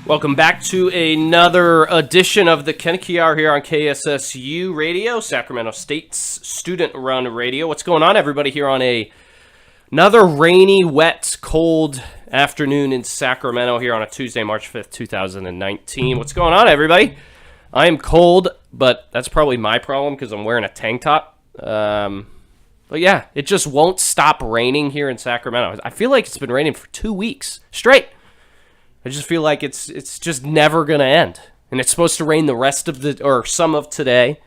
Welcome back to another edition of the Koeneke Hour here on KSSU Radio, Sacramento State's student-run radio. What's going on, everybody, here on another rainy, wet, cold afternoon in Sacramento here on a Tuesday, March 5th, 2019. What's going on, everybody? I am cold, but that's probably my problem because I'm wearing a tank top. But yeah, it just won't stop raining here in Sacramento. I feel like it's been raining for 2 weeks straight. I just feel like it's just never going to end. And it's supposed to rain the rest of some of today.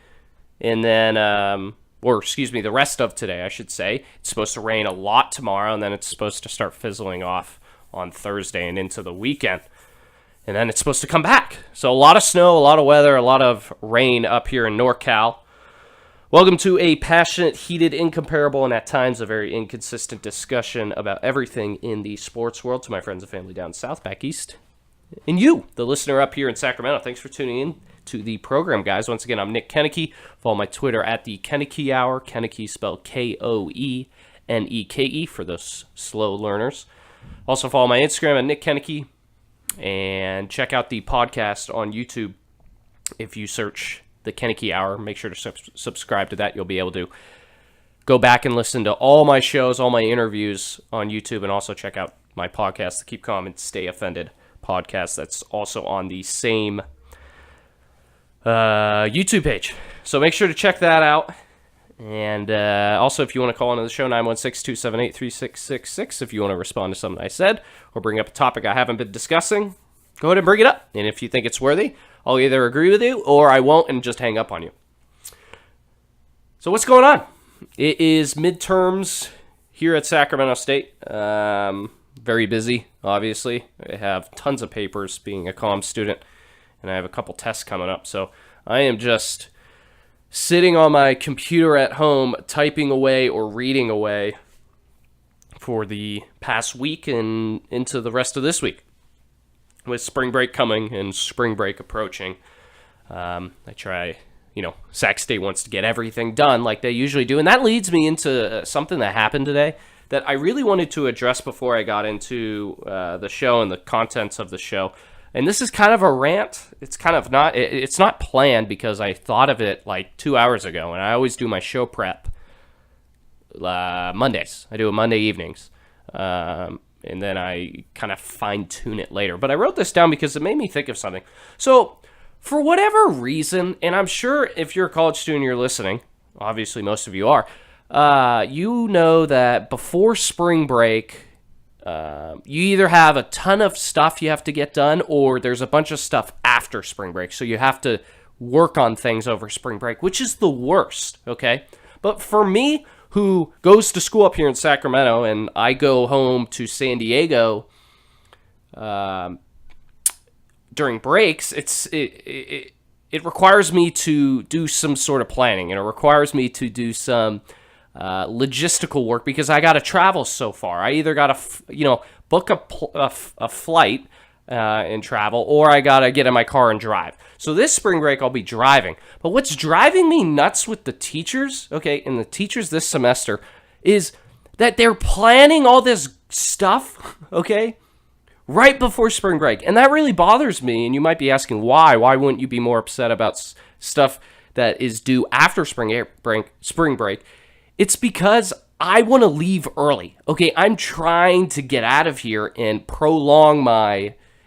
And then, the rest of today, I should say. It's supposed to rain a lot tomorrow, and then it's supposed to start fizzling off on Thursday and into the weekend. And then it's supposed to come back. So a lot of snow, a lot of weather, a lot of rain up here in NorCal. Welcome to a passionate, heated, incomparable, and at times a very inconsistent discussion about everything in the sports world to my friends and family down south, back east. And you, the listener up here in Sacramento, thanks for tuning in to the program, guys. Once again, I'm Nick Koeneke. Follow my Twitter at the Koeneke Hour. Koeneke spelled Koeneke for those slow learners. Also follow my Instagram at Nick Koeneke. And check out the podcast on YouTube. If you search the Koeneke Hour, make sure to subscribe to that. You'll be able to go back and listen to all my shows, all my interviews on YouTube, and also check out my podcast, the Keep Calm and Stay Offended podcast. That's also on the same YouTube page. So make sure to check that out. And also, if you want to call into the show, 916-278-3666. If you want to respond to something I said or bring up a topic I haven't been discussing, go ahead and bring it up. And if you think it's worthy, I'll either agree with you or I won't and just hang up on you. So what's going on? It is midterms here at Sacramento State. Very busy, obviously. I have tons of papers being a comm student, and I have a couple tests coming up. So I am just sitting on my computer at home, typing away or reading away for the past week and into the rest of this week. With spring break coming and spring break approaching, I try, Sac State wants to get everything done like they usually do. And that leads me into something that happened today that I really wanted to address before I got into the show and the contents of the show. And this is kind of a rant. It's kind of not, it's not planned because I thought of it like 2 hours ago. And I always do my show prep Mondays. I do it Monday evenings. And then I kind of fine-tune it later. But I wrote this down because it made me think of something. So, for whatever reason, and I'm sure if you're a college student you're listening, obviously most of you are, you know that before spring break, you either have a ton of stuff you have to get done, or there's a bunch of stuff after spring break. So you have to work on things over spring break, which is the worst, okay? But for me, who goes to school up here in Sacramento, and I go home to San Diego during breaks, it requires me to do some sort of planning, and it requires me to do some logistical work because I got to travel so far. I either got to, book a flight and travel, or I got to get in my car and drive. So this spring break, I'll be driving. But what's driving me nuts with the teachers, and the teachers this semester, is that they're planning all this stuff, right before spring break. And that really bothers me, and you might be asking why. Why wouldn't you be more upset about stuff that is due after spring break? It's because I want to leave early, I'm trying to get out of here and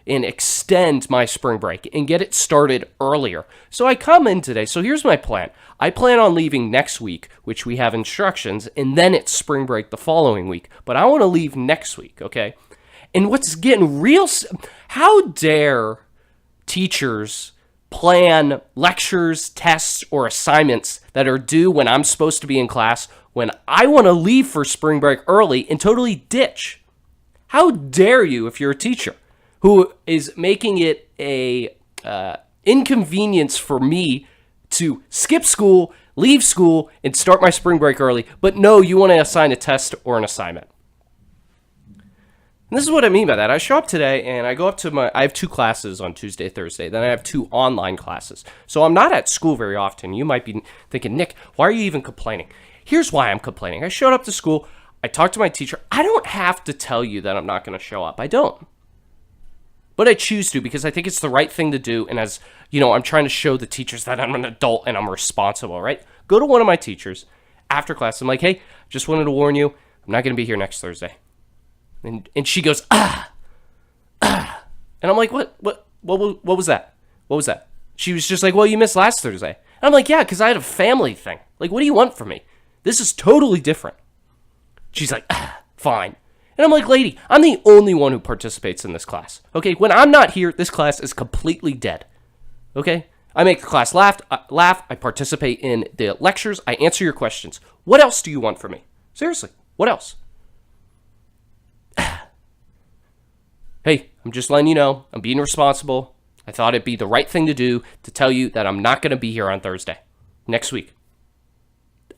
and extend my spring break and get it started earlier. So I come in today. So here's my plan. I plan on leaving next week, which we have instructions, and then it's spring break the following week. But I want to leave next week, And what's getting real, how dare teachers plan lectures, tests, or assignments that are due when I'm supposed to be in class when I want to leave for spring break early and totally ditch? How dare you if you're a teacher who is making it a inconvenience for me to skip school, leave school, and start my spring break early, but no, you want to assign a test or an assignment. And this is what I mean by that. I show up today and I go up to I have 2 classes on Tuesday, Thursday. Then I have 2 online classes. So I'm not at school very often. You might be thinking, Nick, why are you even complaining? Here's why I'm complaining. I showed up to school. I talked to my teacher. I don't have to tell you that I'm not going to show up. I don't. but I choose to because I think it's the right thing to do. And as you know, I'm trying to show the teachers that I'm an adult and I'm responsible, right? Go to one of my teachers after class. I'm like, hey, just wanted to warn you, I'm not going to be here next Thursday. And she goes, and I'm like, what was that? What was that? She was just like, well, you missed last Thursday. And I'm like, yeah, because I had a family thing. Like, what do you want from me? This is totally different. She's like, fine. And I'm like, lady, I'm the only one who participates in this class. Okay, when I'm not here, this class is completely dead. Okay? I make the class laugh, I participate in the lectures, I answer your questions. What else do you want from me? Seriously, what else? Hey, I'm just letting you know, I'm being responsible. I thought it'd be the right thing to do to tell you that I'm not going to be here on Thursday, next week.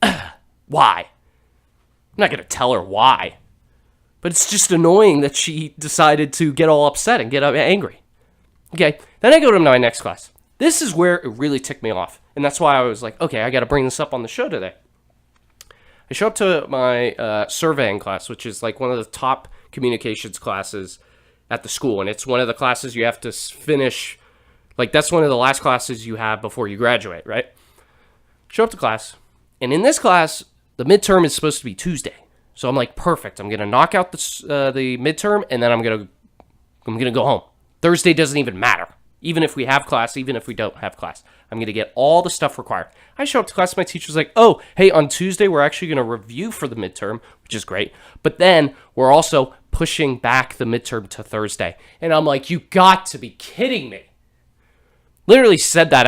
Why? I'm not going to tell her why. But it's just annoying that she decided to get all upset and get angry. Okay, then I go to my next class. This is where it really ticked me off. And that's why I was like, okay, I got to bring this up on the show today. I show up to my surveying class, which is like one of the top communications classes at the school. And it's one of the classes you have to finish. Like, that's one of the last classes you have before you graduate, right? Show up to class. And in this class, the midterm is supposed to be Tuesday. So I'm like, perfect. I'm going to knock out the midterm, and then I'm going to go home. Thursday doesn't even matter. Even if we have class, even if we don't have class. I'm going to get all the stuff required. I show up to class, my teacher's like, oh, hey, on Tuesday, we're actually going to review for the midterm, which is great. But then we're also pushing back the midterm to Thursday. And I'm like, you got to be kidding me. Literally said that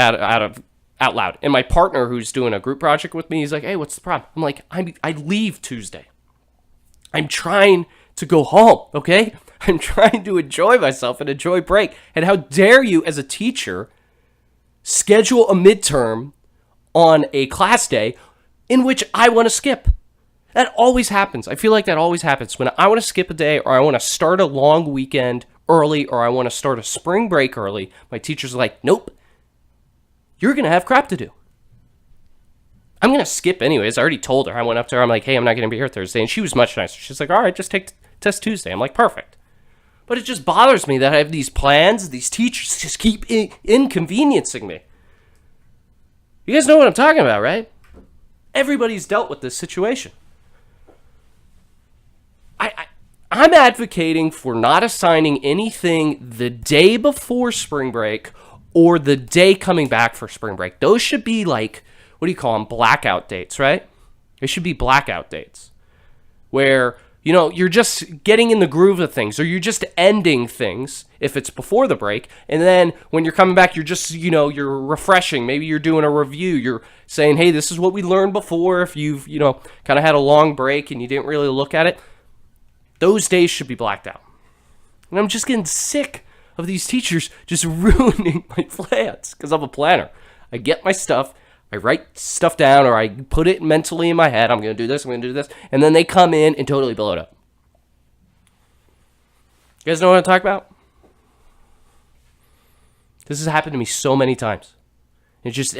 out loud. And my partner, who's doing a group project with me, he's like, hey, what's the problem? I'm like, I leave Tuesday. I'm trying to go home, okay? I'm trying to enjoy myself and enjoy break. And how dare you, as a teacher, schedule a midterm on a class day in which I want to skip? That always happens. I feel like that always happens. When I want to skip a day, or I want to start a long weekend early, or I want to start a spring break early, my teacher's like, nope, you're going to have crap to do. I'm going to skip anyways. I already told her. I went up to her. I'm like, hey, I'm not going to be here Thursday. And she was much nicer. She's like, all right, just take test Tuesday. I'm like, perfect. But it just bothers me that I have these plans. These teachers just keep inconveniencing me. You guys know what I'm talking about, right? Everybody's dealt with this situation. I'm advocating for not assigning anything the day before spring break or the day coming back for spring break. Those should be like, what do you call them? Blackout dates, right? They should be blackout dates where, you know, you're just getting in the groove of things, or you're just ending things if it's before the break. And then when you're coming back, you're just, you know, you're refreshing. Maybe you're doing a review. You're saying, hey, this is what we learned before. If you've, you know, kind of had a long break and you didn't really look at it, those days should be blacked out. And I'm just getting sick of these teachers just ruining my plans because I'm a planner. I get my stuff. I write stuff down, or I put it mentally in my head. I'm going to do this, I'm going to do this. And then they come in and totally blow it up. You guys know what I'm talking about? This has happened to me so many times. It's just,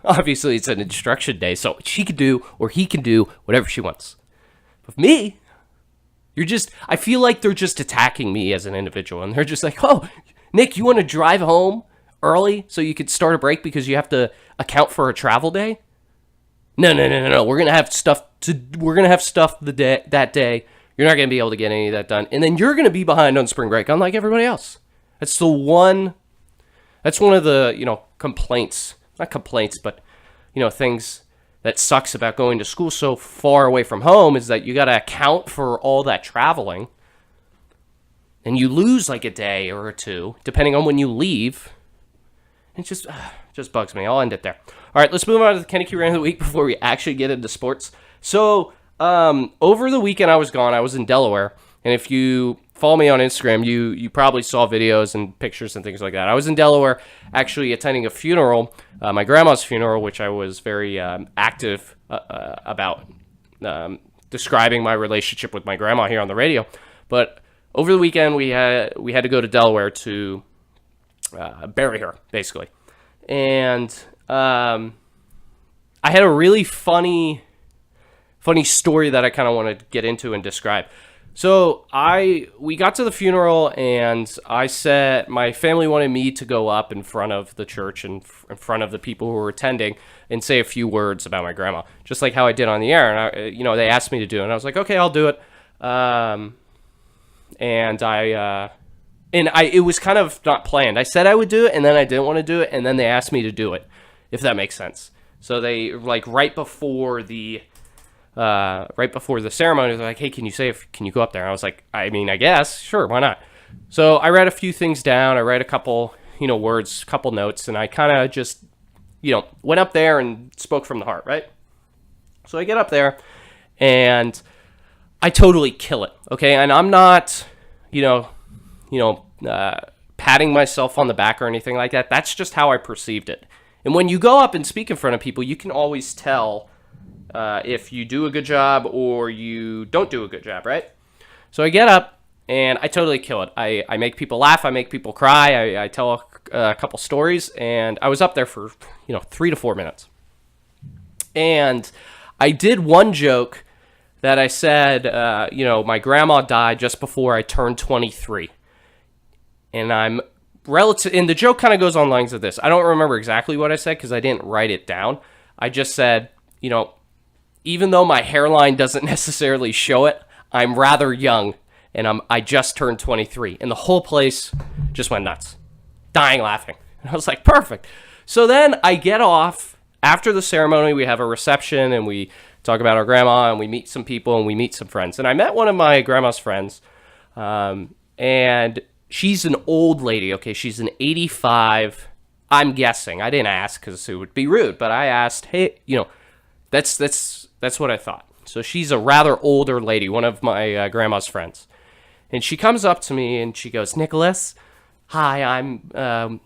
obviously it's an instruction day, so she can do, or he can do, whatever she wants. With me, I feel like they're just attacking me as an individual. And they're just like, oh, Nick, you want to drive home early so you could start a break because you have to account for a travel day? No. We're gonna have stuff that day. You're not gonna be able to get any of that done, and then you're gonna be behind on spring break, unlike everybody else. That's one of the, you know, not complaints, but, you know, things that sucks about going to school so far away from home is that you gotta account for all that traveling, and you lose like a day or two depending on when you leave. It just bugs me. I'll end it there. All right, let's move on to the Koeneke Rant of the Week before we actually get into sports. So, over the weekend I was gone. I was in Delaware. And if you follow me on Instagram, you probably saw videos and pictures and things like that. I was in Delaware actually attending a funeral, my grandma's funeral, which I was very active about describing my relationship with my grandma here on the radio. But over the weekend, we had to go to Delaware to bury her, basically. And I had a really funny story that I kind of want to get into and describe. So we got to the funeral, and I said my family wanted me to go up in front of the church and in front of the people who were attending and say a few words about my grandma, just like how I did on the air. And they asked me to do it, and I was like, okay, I'll do it. And it was kind of not planned. I said I would do it, and then I didn't want to do it, and then they asked me to do it, if that makes sense. So they right before the ceremony, they're like, hey, can you go up there? And I was like, I mean, I guess, sure, why not? So I read a few things down. I read a couple, words, couple notes, and I kind of just, went up there and spoke from the heart, right? So I get up there, and I totally kill it, okay? And I'm not, patting myself on the back or anything like that. That's just how I perceived it. And when you go up and speak in front of people, you can always tell if you do a good job or you don't do a good job, right? So I get up and I totally kill it. I make people laugh. I make people cry. I tell a couple stories, and I was up there for 3 to 4 minutes. And I did one joke that I said, my grandma died just before I turned 23, and and the joke kind of goes on lines of this. I don't remember exactly what I said because I didn't write it down. I just said, even though my hairline doesn't necessarily show it, I'm rather young, and I just turned 23. And the whole place just went nuts, dying laughing. And I was like, perfect. So then I get off. After the ceremony, we have a reception, and we talk about our grandma, and we meet some people, and we meet some friends. And I met one of my grandma's friends, and she's an old lady, okay? She's an 85. I'm guessing. I didn't ask because it would be rude, but I asked, hey, that's what I thought. So she's a rather older lady, one of my grandma's friends. And she comes up to me and she goes, Nicholas, hi, I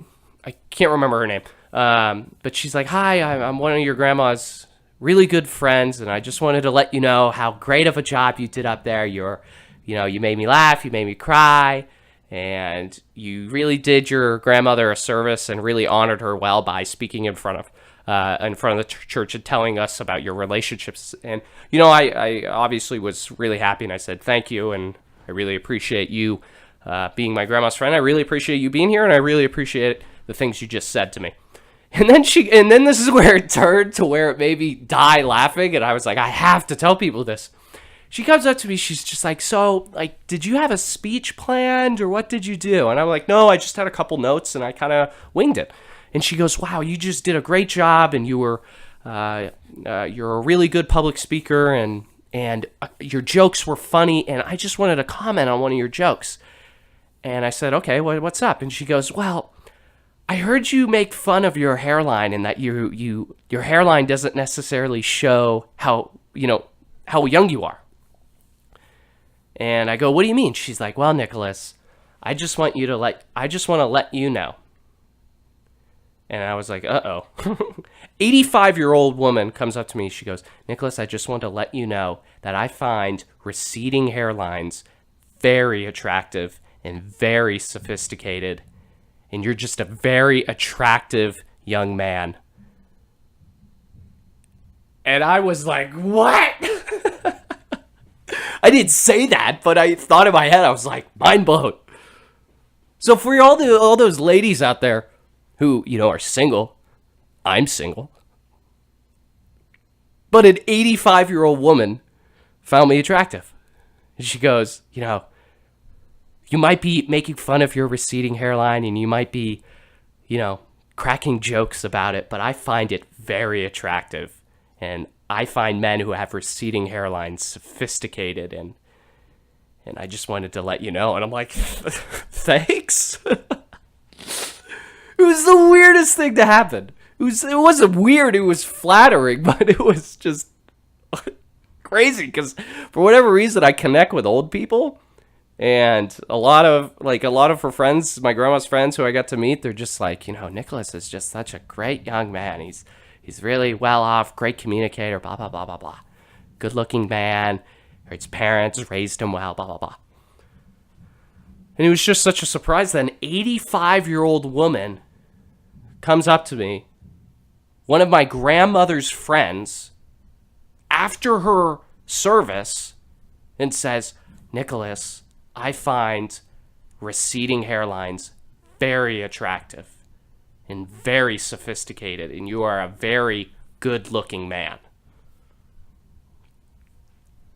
can't remember her name. But she's like, hi, I'm one of your grandma's really good friends, and I just wanted to let you know how great of a job you did up there. You made me laugh, you made me cry, and you really did your grandmother a service and really honored her well by speaking in front of the church and telling us about your relationships. And, I obviously was really happy, and I said, thank you, and I really appreciate you being my grandma's friend. I really appreciate you being here, and I really appreciate the things you just said to me. And then this is where it turned to where it made me die laughing, and I was like, I have to tell people this. She comes up to me, she's just like, so, like, did you have a speech planned, or what did you do? And I'm like, no, I just had a couple notes, and I kind of winged it. And she goes, wow, you just did a great job, and you're a really good public speaker, and your jokes were funny, and I just wanted to comment on one of your jokes. And I said, okay, what's up? And she goes, well, I heard you make fun of your hairline, and that your hairline doesn't necessarily show how young you are. And I go, what do you mean? She's like, well, Nicholas, I just want to let you know. And I was like, uh-oh. 85-year-old woman comes up to me. She goes, Nicholas, I just want to let you know that I find receding hairlines very attractive and very sophisticated. And you're just a very attractive young man. And I was like, what? I didn't say that, but I thought in my head, I was like, mind blown. So for all those ladies out there who, are single, I'm single. But an 85-year-old woman found me attractive. And she goes, you might be making fun of your receding hairline, and you might be, cracking jokes about it, but I find it very attractive. And I find men who have receding hairlines sophisticated, and I just wanted to let you know. And I'm like, thanks. It was the weirdest thing to happen. It wasn't weird, it was flattering, but it was just crazy because for whatever reason I connect with old people, and a lot of her friends, my grandma's friends who I got to meet, they're just like, Nicholas is just such a great young man. He's really well off, great communicator, blah, blah, blah, blah, blah. Good looking man. His parents raised him well, blah, blah, blah. And it was just such a surprise that an 85-year-old woman comes up to me, one of my grandmother's friends, after her service, and says, Nicholas, I find receding hairlines very attractive and very sophisticated, and you are a very good-looking man.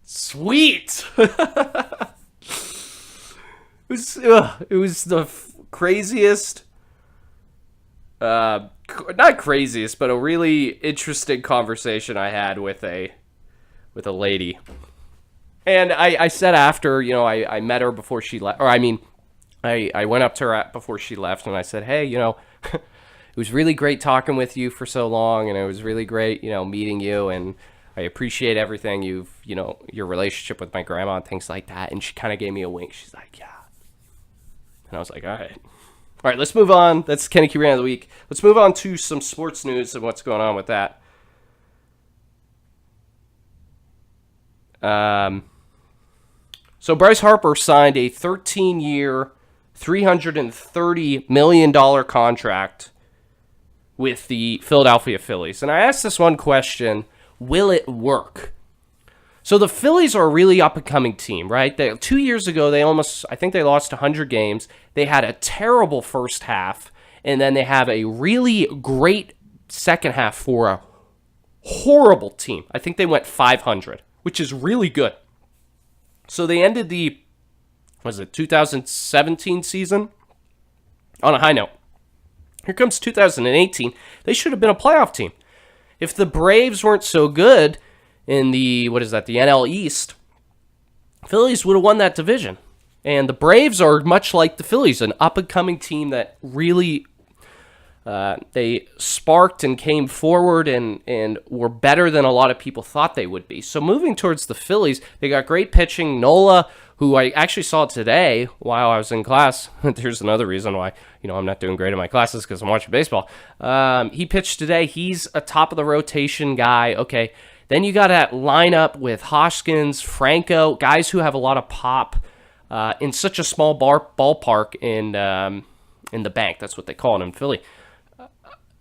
Sweet! It was the craziest, not craziest, but a really interesting conversation I had with a lady. And I said after, I met her before she left, or I went up to her before she left, and I said, hey, it was really great talking with you for so long, and it was really great, meeting you, and I appreciate everything your relationship with my grandma and things like that. And she kind of gave me a wink. She's like, yeah. And I was like, all right, let's move on. That's Koeneke Rant of the Week. Let's move on to some sports news and what's going on with that. So Bryce Harper signed a 13-year, $330 million contract with the Philadelphia Phillies. And I asked this one question, will it work? So the Phillies are a really up-and-coming team, right? 2 years ago, I think they lost 100 games. They had a terrible first half, and then they have a really great second half for a horrible team. I think they went 500, which is really good. So they ended the 2017 season on a high note. Here comes 2018. They should have been a playoff team. If the Braves weren't so good in the NL East, Phillies would have won that division. And the Braves are much like the Phillies, an up-and-coming team that really they sparked and came forward and were better than a lot of people thought they would be. So moving towards the Phillies, they got great pitching. Nola, who I actually saw today while I was in class. There's another reason why I'm not doing great in my classes, because I'm watching baseball. He pitched today. He's a top-of-the-rotation guy. Okay, then you got that lineup with Hoskins, Franco, guys who have a lot of pop in such a small ballpark in the bank. That's what they call it in Philly.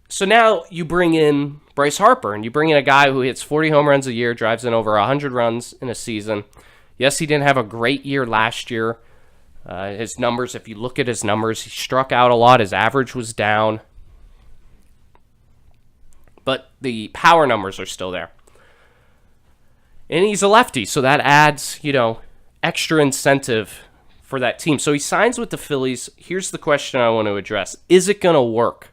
So now you bring in Bryce Harper, and you bring in a guy who hits 40 home runs a year, drives in over 100 runs in a season. Yes, he didn't have a great year last year. His numbers, if you look at his numbers, he struck out a lot. His average was down. But the power numbers are still there. And he's a lefty, so that adds, extra incentive for that team. So he signs with the Phillies. Here's the question I want to address. Is it going to work?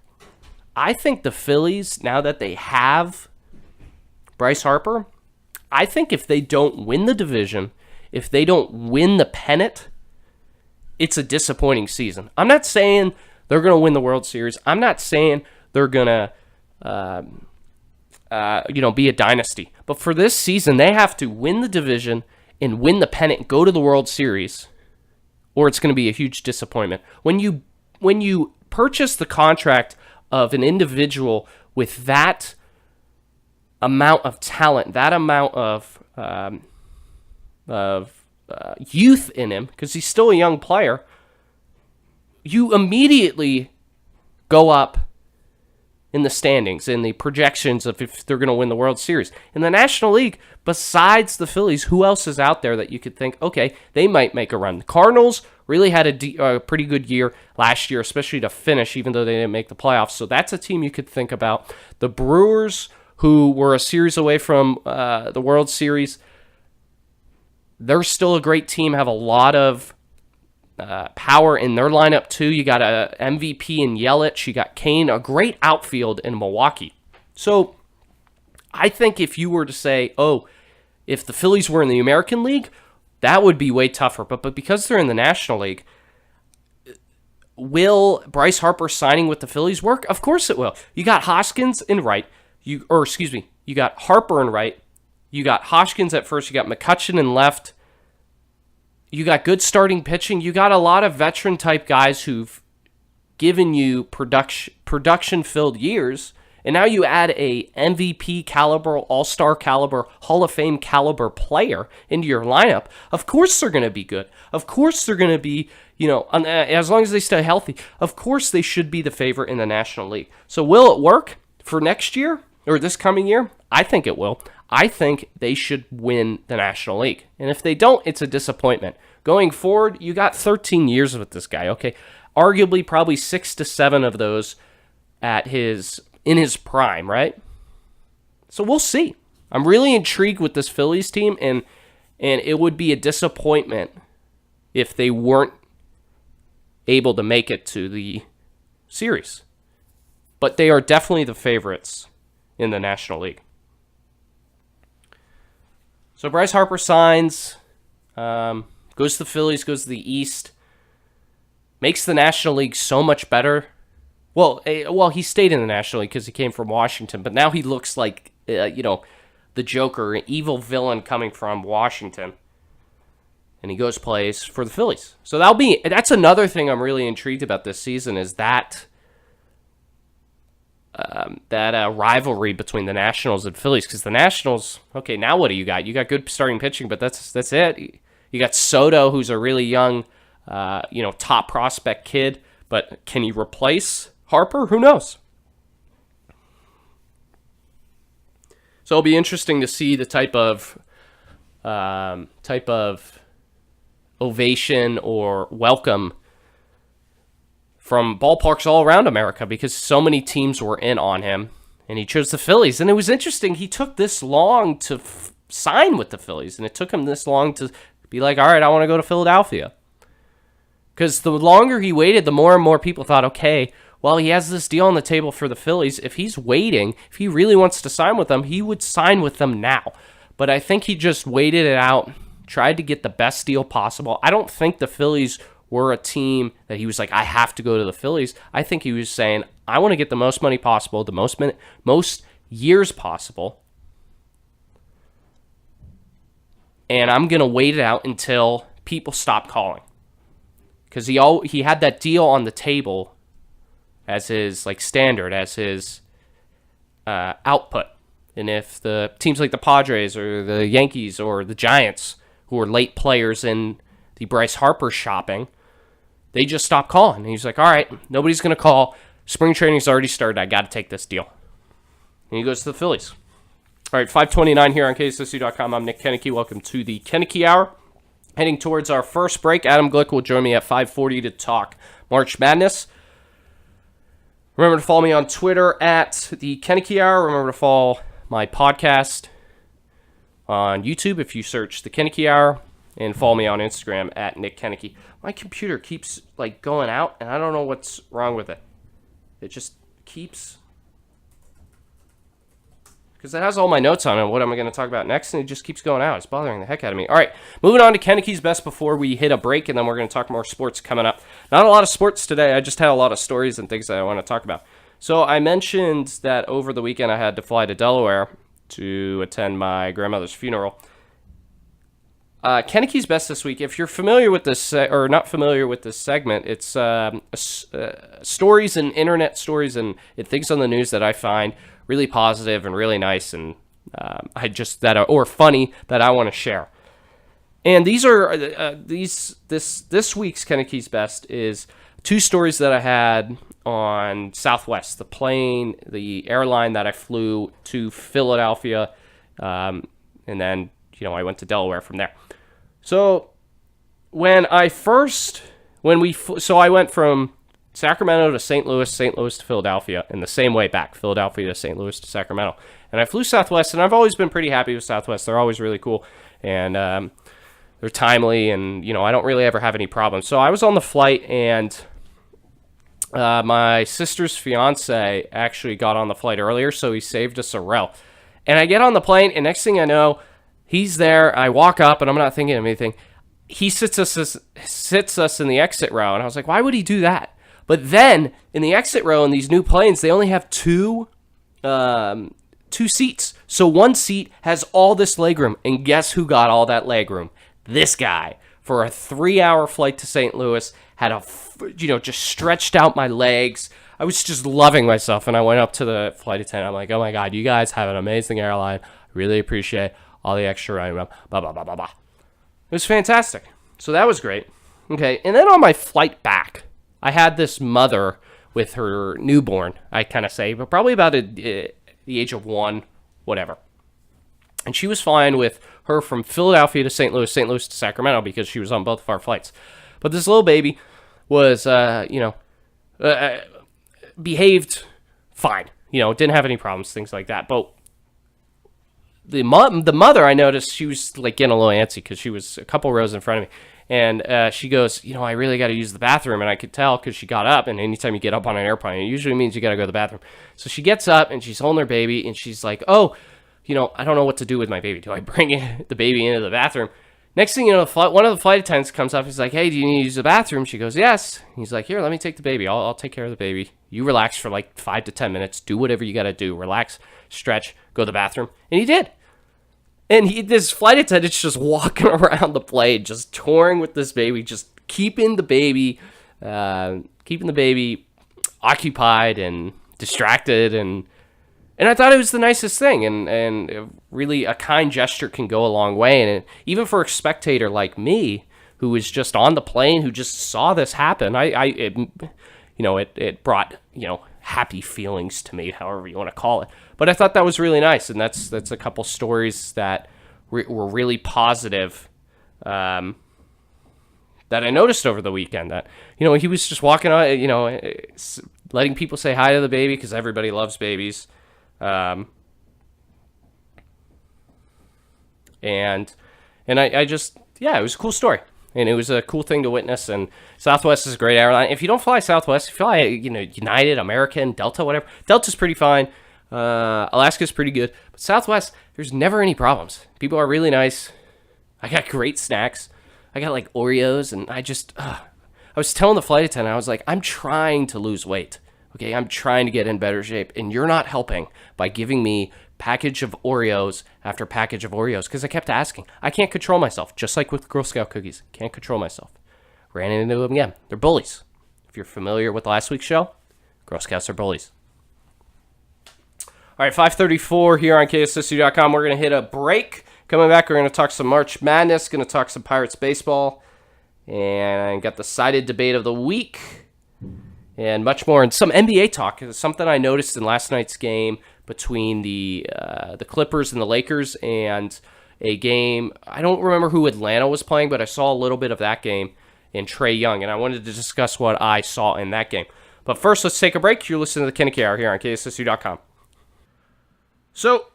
I think the Phillies, now that they have Bryce Harper, I think if they don't win the division, if they don't win the pennant, it's a disappointing season. I'm not saying they're going to win the World Series. I'm not saying they're going to, be a dynasty. But for this season, they have to win the division and win the pennant and go to the World Series, or it's going to be a huge disappointment. When you purchase the contract of an individual with that amount of talent, that amount of youth in him, because he's still a young player, you immediately go up in the standings, in the projections of if they're going to win the World Series. In the National League, besides the Phillies, who else is out there that you could think, okay, they might make a run? The Cardinals really had a pretty good year last year, especially to finish, even though they didn't make the playoffs. So that's a team you could think about. The Brewers, who were a series away from the World Series, they're still a great team, have a lot of power in their lineup too. You got a MVP in Yelich. You got Kane, a great outfield in Milwaukee. So I think if you were to say, if the Phillies were in the American League, that would be way tougher. But because they're in the National League, will Bryce Harper signing with the Phillies work? Of course it will. You got Hoskins in right. You got Harper in right. You got Hoskins at first. You got McCutchen in left. You got good starting pitching. You got a lot of veteran-type guys who've given you production-filled years. And now you add a MVP caliber, All-Star caliber, Hall of Fame caliber player into your lineup. Of course they're going to be good. Of course they're going to be, as long as they stay healthy, of course they should be the favorite in the National League. So will it work for next year or this coming year? I think it will. I think they should win the National League. And if they don't, it's a disappointment. Going forward, you got 13 years with this guy, okay? Arguably, probably 6 to 7 of those in his prime, right? So we'll see. I'm really intrigued with this Phillies team, and it would be a disappointment if they weren't able to make it to the series. But they are definitely the favorites in the National League. So Bryce Harper signs, goes to the Phillies, goes to the East, makes the National League so much better. Well, he stayed in the National League because he came from Washington, but now he looks like, the Joker, an evil villain coming from Washington. And he goes plays for the Phillies. So that's another thing I'm really intrigued about this season is that rivalry between the Nationals and Phillies. Because the Nationals, okay, now what do you got? You got good starting pitching, but that's it. You got Soto, who's a really young, top prospect kid. But can he replace Harper? Who knows? So it'll be interesting to see the type of ovation or welcome from ballparks all around America because so many teams were in on him, and he chose the Phillies. And it was interesting. He took this long to sign with the Phillies, and it took him this long to be like, all right, I want to go to Philadelphia. Because the longer he waited, the more and more people thought, okay, well, he has this deal on the table for the Phillies. If he's waiting, if he really wants to sign with them, he would sign with them now. But I think he just waited it out, tried to get the best deal possible. I don't think the Phillies were a team that he was like, I have to go to the Phillies. I think he was saying, I want to get the most money possible, the most years possible, and I'm going to wait it out until people stop calling. Because he had that deal on the table as his standard, as his output. And if the teams like the Padres or the Yankees or the Giants, who were late players in the Bryce Harper shopping, they just stopped calling. And he's like, all right, nobody's going to call. Spring training's already started. I got to take this deal. And he goes to the Phillies. All right, 5:29 here on KSSU.com. I'm Nick Koeneke. Welcome to the Koeneke Hour. Heading towards our first break. Adam Glick will join me at 5:40 to talk March Madness. Remember to follow me on Twitter at the Koeneke Hour. Remember to follow my podcast on YouTube if you search the Koeneke Hour. And follow me on Instagram at Nick Koeneke. My computer keeps going out, and I don't know what's wrong with it. It just keeps... Because it has all my notes on it, what am I going to talk about next, and it just keeps going out. It's bothering the heck out of me. All right, moving on to Koeneke's Best before we hit a break, and then we're going to talk more sports coming up. Not a lot of sports today. I just had a lot of stories and things that I want to talk about. So I mentioned that over the weekend I had to fly to Delaware to attend my grandmother's funeral. Koeneke's Best this week, if you're familiar with this, or not familiar with this segment, it's stories and internet stories and things on the news that I find really positive and really nice and or funny that I want to share. And these are this week's Koeneke's Best is two stories that I had on Southwest, the airline that I flew to Philadelphia, and then I went to Delaware from there. So I went from Sacramento to St. Louis to Philadelphia, and the same way back, Philadelphia to St. Louis to Sacramento. And I flew Southwest, and I've always been pretty happy with Southwest. They're always really cool, and they're timely, and I don't really ever have any problems. So I was on the flight, and my sister's fiance actually got on the flight earlier, so he saved us a row. And I get on the plane, and next thing I know, he's there. I walk up, and I'm not thinking of anything. He sits us in the exit row, and I was like, why would he do that? But then, in the exit row in these new planes, they only have two seats. So one seat has all this legroom, and guess who got all that legroom? This guy. For a 3-hour flight to St. Louis, had just stretched out my legs. I was just loving myself, and I went up to the flight attendant. I'm like, oh my God, you guys have an amazing airline. Really appreciate all the extra running around. Blah, blah, blah, blah, blah. It was fantastic. So that was great. Okay, and then on my flight back, I had this mother with her newborn, I kind of say, but probably about the age of 1, whatever. And she was flying with her from Philadelphia to St. Louis to Sacramento because she was on both of our flights. But this little baby was, behaved fine. Didn't have any problems, things like that. But the mother, I noticed she was like getting a little antsy because she was a couple rows in front of me. And she goes, I really got to use the bathroom. And I could tell because she got up. And anytime you get up on an airplane, it usually means you got to go to the bathroom. So she gets up and she's holding her baby. And she's like, oh, I don't know what to do with my baby. Do I bring the baby into the bathroom? Next thing you know, one of the flight attendants comes up. He's like, hey, do you need to use the bathroom? She goes, yes. He's like, here, let me take the baby. I'll take care of the baby. You relax for like 5 to 10 minutes. Do whatever you got to do. Relax, stretch, go to the bathroom. And he did. And this flight attendant's just walking around the plane, just touring with this baby, just keeping the baby occupied and distracted. And I thought it was the nicest thing. And really a kind gesture can go a long way. And even for a spectator like me, who was just on the plane, who just saw this happen, it brought, happy feelings to me, however you want to call it. But I thought that was really nice, and that's a couple stories that were really positive that I noticed over the weekend. That, he was just walking on, letting people say hi to the baby because everybody loves babies. And I just, it was a cool story. And it was a cool thing to witness, and Southwest is a great airline. If you don't fly Southwest, if you fly, United, American, Delta, whatever. Delta's pretty fine. Alaska's pretty good. But Southwest, there's never any problems. People are really nice. I got great snacks. I got, like, Oreos, and I was telling the flight attendant, I was like, I'm trying to lose weight. Okay, I'm trying to get in better shape, and you're not helping by giving me package of Oreos after package of Oreos, because I kept asking. I can't control myself, just like with Girl Scout cookies. Can't control myself. Ran into them again. They're bullies. If you're familiar with last week's show, Girl Scouts are bullies. All right, 5:34 here on KSSU.com. We're going to hit a break. Coming back, we're going to talk some March Madness, going to talk some Pirates baseball, and got the sided debate of the week, and much more, and some NBA talk. It's something I noticed in last night's game between the Clippers and the Lakers, and a game, I don't remember who Atlanta was playing, but I saw a little bit of that game in Trae Young, and I wanted to discuss what I saw in that game. But first, let's take a break. You're listening to the Koeneke Hour here on KSSU.com. So,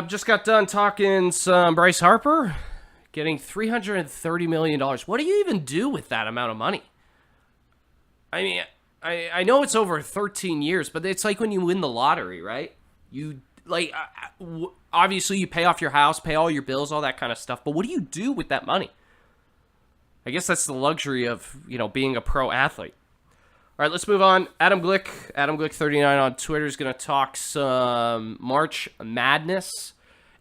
just got done talking some Bryce Harper, getting $330 million. What do you even do with that amount of money? I mean, I know it's over 13 years, but it's like when you win the lottery, right? You, like, obviously you pay off your house, pay all your bills, all that kind of stuff, but what do you do with that money? I guess that's the luxury of, being a pro athlete. All right, let's move on. Adam Glick 39 on Twitter is going to talk some March Madness.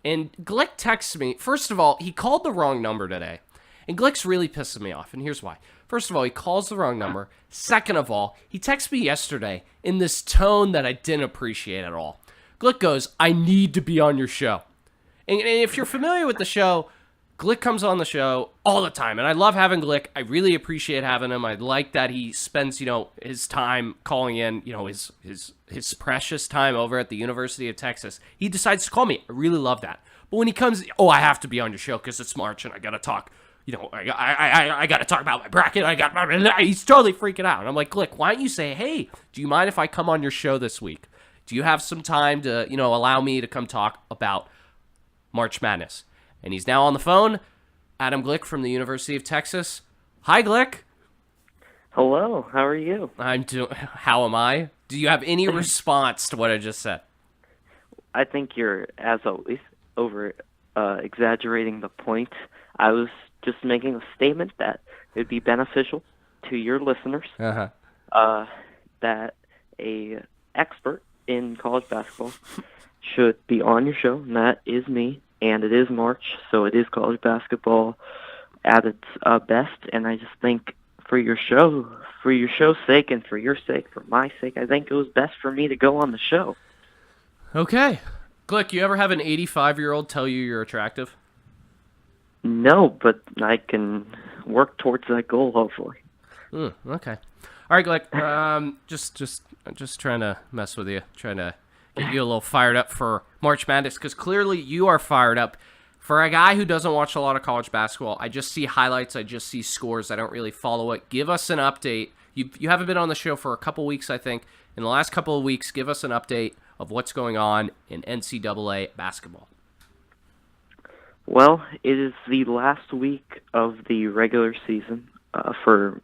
And Glick texts me. First of all, he called the wrong number today. And Glick's really pissing me off, and here's why. First of all, he calls the wrong number. Second of all, he texted me yesterday in this tone that I didn't appreciate at all. Glick goes, I need to be on your show. And if you're familiar with the show, Glick comes on the show all the time. And I love having Glick. I really appreciate having him. I like that he spends, his time calling in, his precious time over at the University of Texas. He decides to call me. I really love that. But when he comes, I have to be on your show because it's March and I got to talk. I got to talk about my bracket. He's totally freaking out. And I'm like, Glick, why don't you say, hey, do you mind if I come on your show this week? Do you have some time to, allow me to come talk about March Madness? And he's now on the phone. Adam Glick from the University of Texas. Hi, Glick. Hello. How are you? How am I? Do you have any response to what I just said? I think you're, as always, exaggerating the point. I was just making a statement that it would be beneficial to your listeners that a expert in college basketball should be on your show, and that is me, and it is March, so it is college basketball at its best, and I just think for your show's sake, and for your sake, for my sake, I think it was best for me to go on the show. Okay. Glick, you ever have an 85-year-old tell you you're attractive? No, but I can work towards that goal, hopefully. Okay. All right, Glick. Just trying to mess with you, trying to get you a little fired up for March Madness, because clearly you are fired up For a guy who doesn't watch a lot of college basketball, I just see highlights, I just see scores, I don't really follow it. Give us an update. You haven't been on the show for a couple weeks, I think. In the last couple of weeks, give us an update of what's going on in NCAA basketball. Well, it is the last week of the regular season for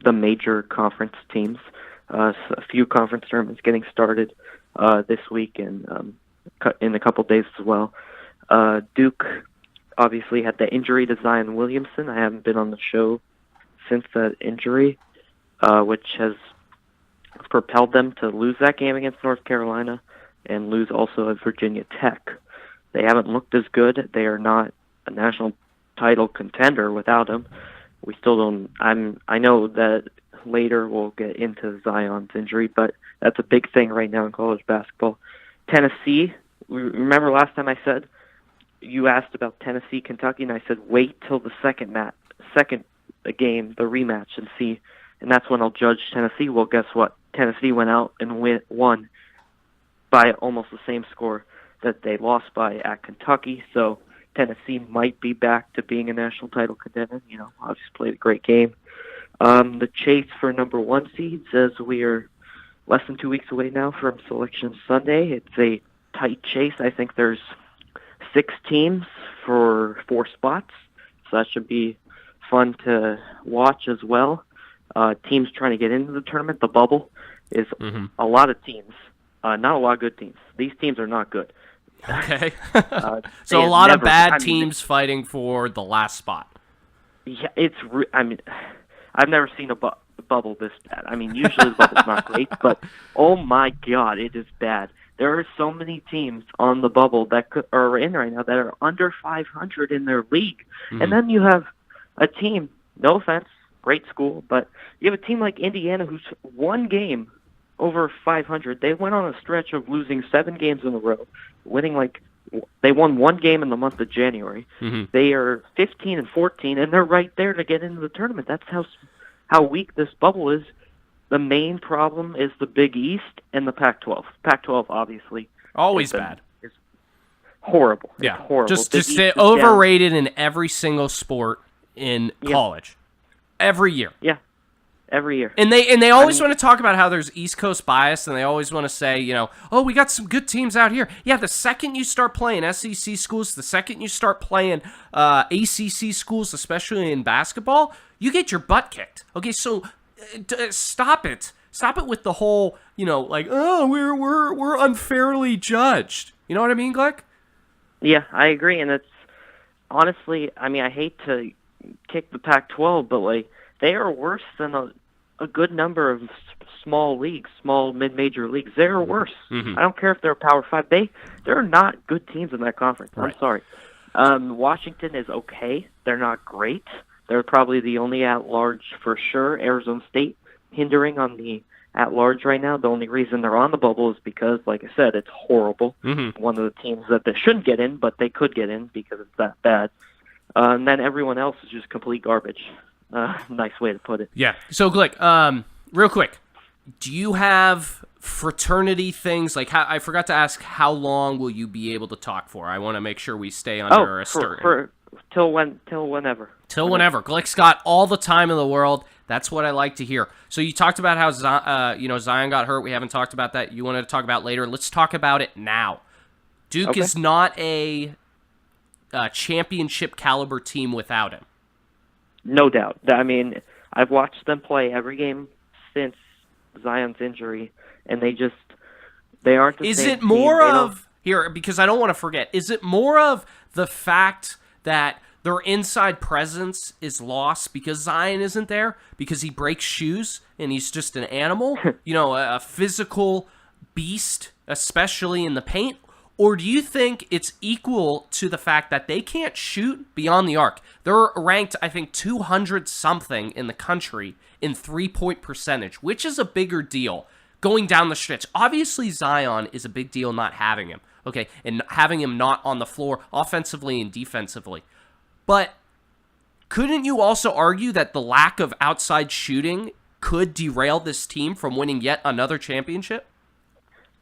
the major conference teams. A few conference tournaments getting started this week and in a couple days as well. Duke obviously had the injury to Zion Williamson. I haven't been on the show since that injury, which has propelled them to lose that game against North Carolina and lose also at Virginia Tech. They haven't looked as good. They are not a national title contender without him. We still don't. I know that later we'll get into Zion's injury, but that's a big thing right now in college basketball. Tennessee. Remember last time I said you asked about Tennessee, Kentucky, and I said wait till the second game, the rematch, and see. And that's when I'll judge Tennessee. Well, guess what? Tennessee went out and won by almost the same score that they lost by at Kentucky. So Tennessee might be back to being a national title contender. Obviously played a great game. The chase for number 1 seeds, as we are less than 2 weeks away now from Selection Sunday. It's a tight chase. I think there's 6 teams for 4 spots, so that should be fun to watch as well. Teams trying to get into the tournament. The bubble is a lot of teams, not a lot of good teams. These teams are not good. Okay. So a lot of bad teams fighting for the last spot. Yeah, I've never seen a bubble this bad. Usually the bubble's not great, but oh my God, it is bad. There are so many teams on the bubble that are in right now that are under 500 in their league. And then you have a team, no offense, great school, but you have a team like Indiana who's one game over 500. They went on a stretch of losing 7 games in a row, they won 1 game in the month of January. They are 15-14, and they're right there to get into the tournament. That's how weak this bubble is. The main problem is the Big East and the Pac-12. Pac-12, obviously, always bad. It's horrible. Yeah, it's horrible. Just overrated in every single sport in college, every year. Yeah, every year. And they always want to talk about how there's East Coast bias, and they always want to say, oh, we got some good teams out here. Yeah, the second you start playing SEC schools, the second you start playing ACC schools, especially in basketball, you get your butt kicked. Okay, so stop it. Stop it with the whole, we're unfairly judged. You know what I mean, Gleck? Yeah, I agree, and it's honestly, I hate to kick the Pac-12, but they are worse than a good number of small leagues, small mid-major leagues. They're worse. I don't care if they're Power 5. They're not good teams in that conference. Right. I'm sorry. Washington is okay. They're not great. They're probably the only at-large for sure. Arizona State hindering on the at-large right now. The only reason they're on the bubble is because, like I said, it's horrible. One of the teams that they shouldn't get in, but they could get in because it's that bad. And then everyone else is just complete garbage. Nice way to put it. Yeah. So, Glick, real quick, do you have fraternity things? I forgot to ask, how long will you be able to talk for? I want to make sure we stay under a certain... Till whenever. Till whenever. Glick's got all the time in the world. That's what I like to hear. So you talked about how Zion got hurt. We haven't talked about that. You wanted to talk about later. Let's talk about it now. Duke is not a championship caliber team without him. No doubt. I've watched them play every game since Zion's injury, and they aren't the same team. Is it more of, here, because I don't want to forget, is it more of the fact that their inside presence is lost because Zion isn't there, because he breaks shoes and he's just an animal, a physical beast, especially in the paint? Or do you think it's equal to the fact that they can't shoot beyond the arc? They're ranked, I think, 200-something in the country in three-point percentage, which is a bigger deal going down the stretch. Obviously, Zion is a big deal not having him, okay, and having him not on the floor offensively and defensively. But couldn't you also argue that the lack of outside shooting could derail this team from winning yet another championship?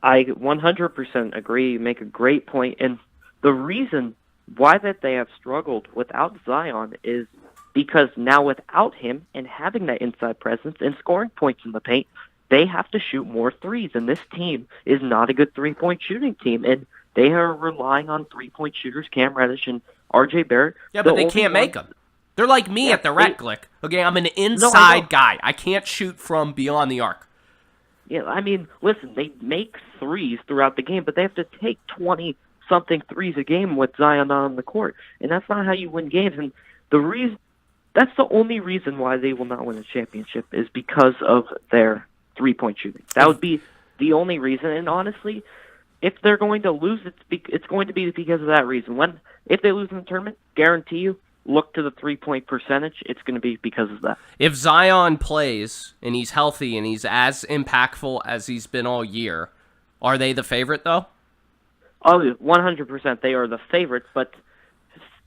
I 100% agree. You make a great point. And the reason why that they have struggled without Zion is because now without him and having that inside presence and scoring points in the paint, they have to shoot more threes. And this team is not a good three-point shooting team. And they are relying on three-point shooters, Cam Reddish and R.J. Barrett. Yeah, but they can't make them. They're like me at the rec, Glick. Okay, I'm an inside guy. I can't shoot from beyond the arc. Yeah, I mean, listen, they make threes throughout the game, but they have to take 20-something threes a game with Zion on the court. And that's not how you win games. And that's the only reason why they will not win a championship is because of their three-point shooting. That would be the only reason. And honestly, if they're going to lose, it's going to be because of that reason. If they lose in the tournament, guarantee you, look to the three-point percentage. It's going to be because of that. If Zion plays and he's healthy and he's as impactful as he's been all year, are they the favorite, though? Oh, 100% they are the favorite, but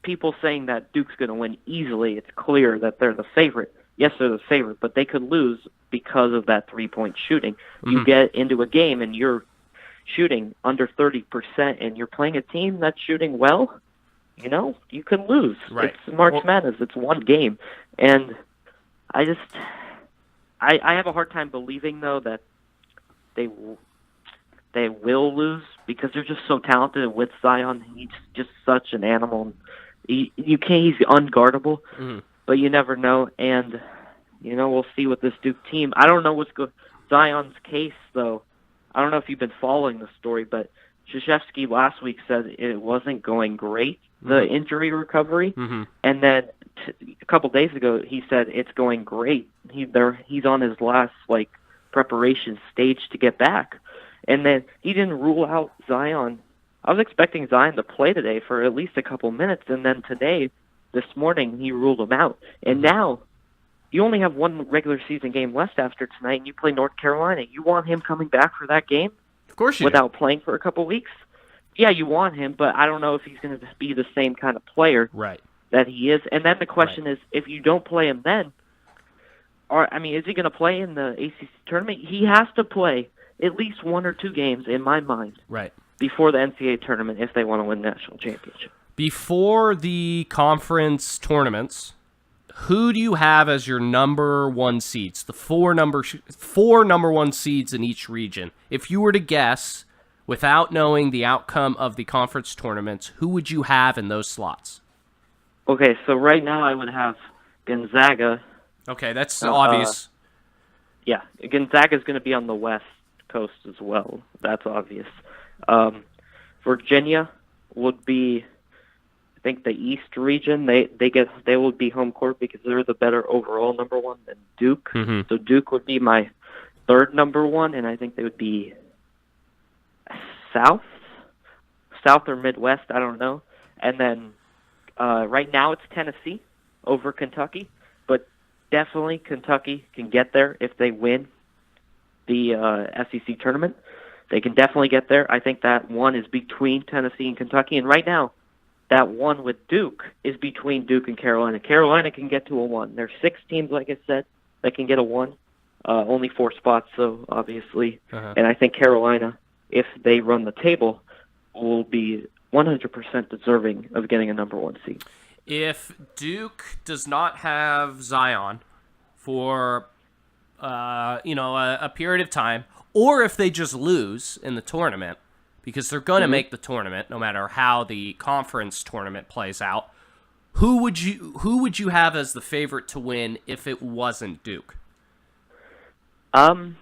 people saying that Duke's going to win easily, it's clear that they're the favorite. Yes, they're the favorite, but they could lose because of that three-point shooting. Mm-hmm. You get into a game and you're shooting under 30% and you're playing a team that's shooting well, you can lose. Right. It's March Madness. It's one game. And I have a hard time believing, though, that they will lose because they're just so talented with Zion. He's just such an animal. He's unguardable, but you never know. And, we'll see with this Duke team. I don't know what's Zion's case, though. I don't know if you've been following the story, but Krzyzewski last week said it wasn't going great, the injury recovery. Mm-hmm. And then a couple days ago, he said it's going great. He's on his last, preparation stage to get back. And then he didn't rule out Zion. I was expecting Zion to play today for at least a couple minutes, and then this morning, he ruled him out. And now you only have one regular season game left after tonight, and you play North Carolina. You want him coming back for that game? Of course you without playing for a couple weeks? Yeah, you want him, but I don't know if he's going to be the same kind of player that he is. And then the question is, if you don't play him then, is he going to play in the ACC tournament? He has to play at least one or two games, in my mind, before the NCAA tournament if they want to win the national championship. Before the conference tournaments, who do you have as your number one seeds? The four number one seeds in each region. If you were to guess, without knowing the outcome of the conference tournaments, who would you have in those slots? Okay, so right now I would have Gonzaga. Okay, that's obvious. Yeah, Gonzaga is going to be on the West Coast as well. That's obvious. Virginia would be, I think, the East region. They would be home court because they're the better overall number one than Duke. Mm-hmm. So Duke would be my third number one, and I think they would be South or Midwest. I don't know. And then right now it's Tennessee over Kentucky, but definitely Kentucky can get there if they win the SEC tournament. They can definitely get there. I think that one is between Tennessee and Kentucky, and right now that one with Duke is between Duke and Carolina. Carolina can get to a 1. There's 6 teams, like I said, that can get a 1. Only 4 spots, though, obviously. And I think Carolina, if they run the table, will be 100% deserving of getting a number 1 seed. If Duke does not have Zion for a period of time, or if they just lose in the tournament, because they're going to make the tournament no matter how the conference tournament plays out, who would you have as the favorite to win if it wasn't Duke? I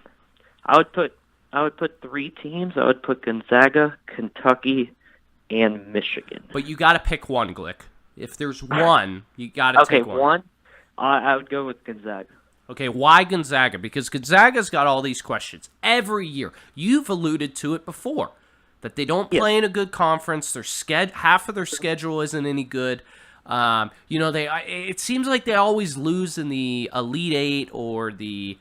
would put 3 teams. I would put Gonzaga, Kentucky, and Michigan. But you got to pick one, Glick. If there's one, you got to take one. Okay, one. I would go with Gonzaga. Okay, why Gonzaga? Because Gonzaga's got all these questions every year. You've alluded to it before, that they don't play in a good conference. Half of their schedule isn't any good. It seems like they always lose in the Elite Eight or the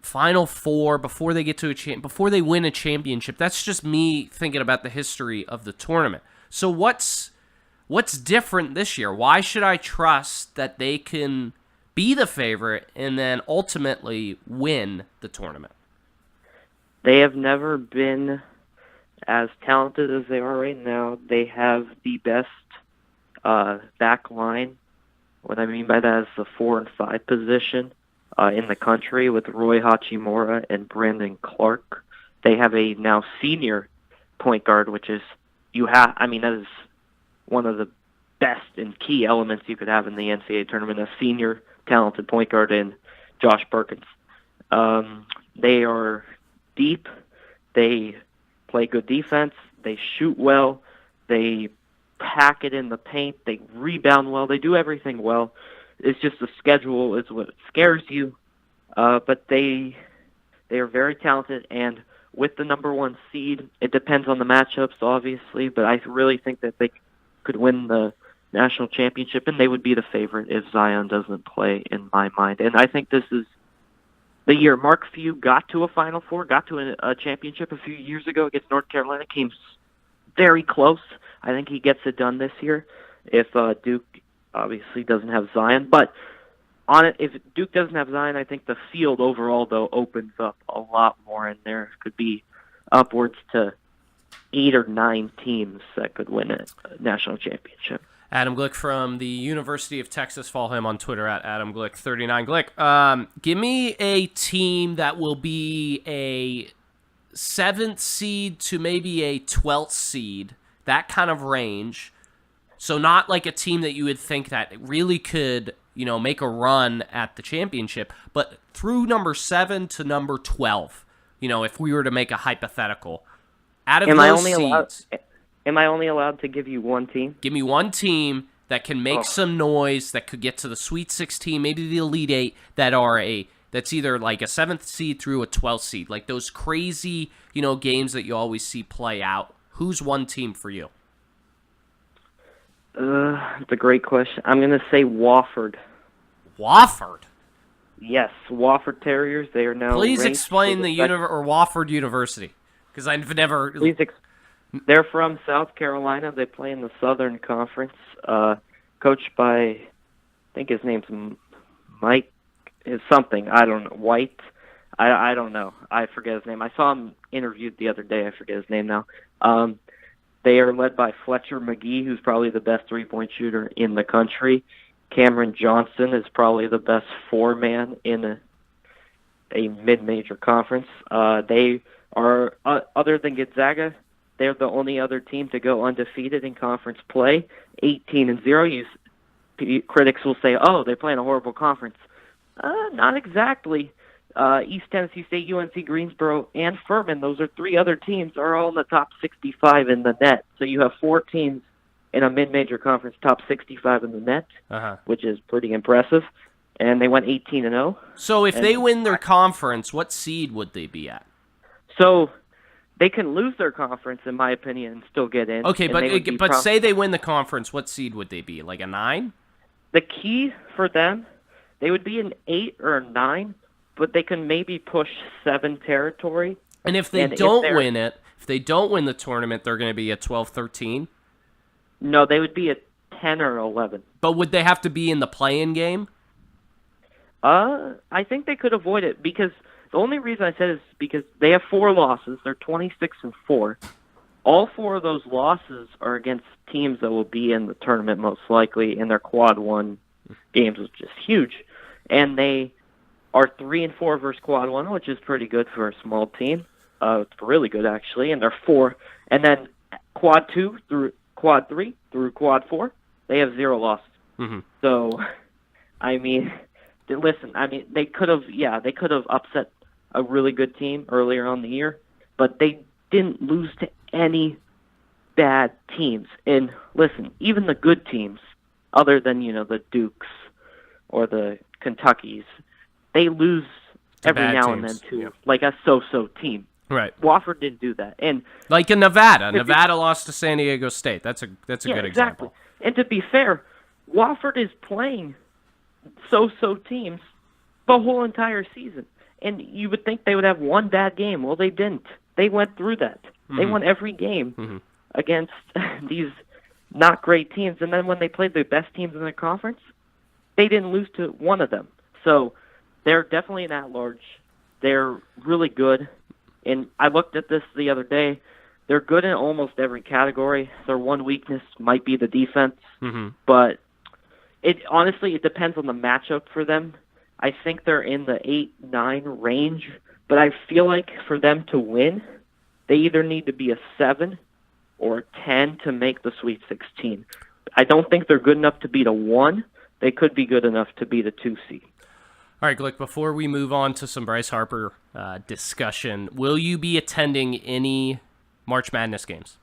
Final Four before they get to before they win a championship. That's just me thinking about the history of the tournament. So what's different this year? Why should I trust that they can be the favorite and then ultimately win the tournament? They have never been as talented as they are right now, they have the best back line. What I mean by that is the 4 and 5 position in the country with Roy Hachimura and Brandon Clark. They have a now senior point guard, which is that is one of the best and key elements you could have in the NCAA tournament, a senior talented point guard in Josh Perkins. They are deep. They play good defense. They shoot well. They pack it in the paint. They rebound well. They do everything well. It's just the schedule is what scares you. But they are very talented, and with the number 1 seed, it depends on the matchups, obviously, but I really think that they could win the national championship, and they would be the favorite if Zion doesn't play, in my mind. And I think this is the year Mark Few got to a Final Four, got to a championship a few years ago against North Carolina, came very close. I think he gets it done this year if Duke obviously doesn't have Zion. But if Duke doesn't have Zion, I think the field overall, though, opens up a lot more, and there could be upwards to 8 or 9 teams that could win a national championship. Adam Glick from the University of Texas. Follow him on Twitter at AdamGlick39. Glick, give me a team that will be a 7th seed to maybe a 12th seed, that kind of range. So not like a team that you would think that really could, make a run at the championship, but through number 7 to number 12, if we were to make a hypothetical. Out of those seeds... Am I only allowed to give you one team? Give me one team that can make some noise, that could get to the Sweet 16, maybe the Elite 8, that's either like a 7th seed through a 12th seed. Like those crazy, games that you always see play out. Who's one team for you? It's a great question. I'm going to say Wofford. Wofford? Yes, Wofford Terriers. They are now. Please explain Wofford University, because I've never. They're from South Carolina. They play in the Southern Conference, coached by, I think his name's Mike, is something. I don't know. White. I don't know. I forget his name. I saw him interviewed the other day. I forget his name now. They are led by Fletcher McGee, who's probably the best three-point shooter in the country. Cameron Johnson is probably the best 4-man in a mid-major conference. They are, other than Gonzaga, they're the only other team to go undefeated in conference play, 18-0. Critics will say, "Oh, they play in a horrible conference." Not exactly. East Tennessee State, UNC Greensboro, and Furman, those are 3 other teams, are all in the top 65 in the net. So you have 4 teams in a mid-major conference top 65 in the net, which is pretty impressive. And they went 18-0. So if they win their conference, what seed would they be at? So they can lose their conference, in my opinion, and still get in. Okay, but say they win the conference, what seed would they be? Like a 9? The key for them, they would be an 8 or a 9, but they can maybe push 7 territory. And if they don't win it, if they don't win the tournament, they're going to be a 12-13? No, they would be a 10 or 11. But would they have to be in the play-in game? I think they could avoid it, because the only reason I said is because they have 4 losses. They're 26-4. All 4 of those losses are against teams that will be in the tournament most likely in their quad 1 games, which is huge. And they are 3-4 versus quad 1, which is pretty good for a small team. It's really good, actually. And they're 4. And then quad 2 through quad 3 through quad 4, they have 0 losses. Mm-hmm. So, I mean, listen, they could have upset a really good team earlier on the year, but they didn't lose to any bad teams. And listen, even the good teams, other than, the Dukes or the Kentuckys, they lose every now and then to like a so-so team. Right. Wofford didn't do that. And like in Nevada. Nevada lost to San Diego State. That's a good example. And to be fair, Wofford is playing so-so teams the whole entire season. And you would think they would have one bad game. Well, they didn't. They went through that. Mm-hmm. They won every game against these not great teams. And then when they played the best teams in the conference, they didn't lose to one of them. So they're definitely an at-large. They're really good. And I looked at this the other day. they're good in almost every category. Their one weakness might be the defense, Mm-hmm. but it depends on the matchup for them. I think they're in the 8-9 range, but I feel like for them to win, they either need to be a 7 or a 10 to make the Sweet 16. I don't think they're good enough to beat a 1. They could be good enough to beat a 2 seed. All right, Glick, before we move on to some Bryce Harper discussion, will you be attending any March Madness games?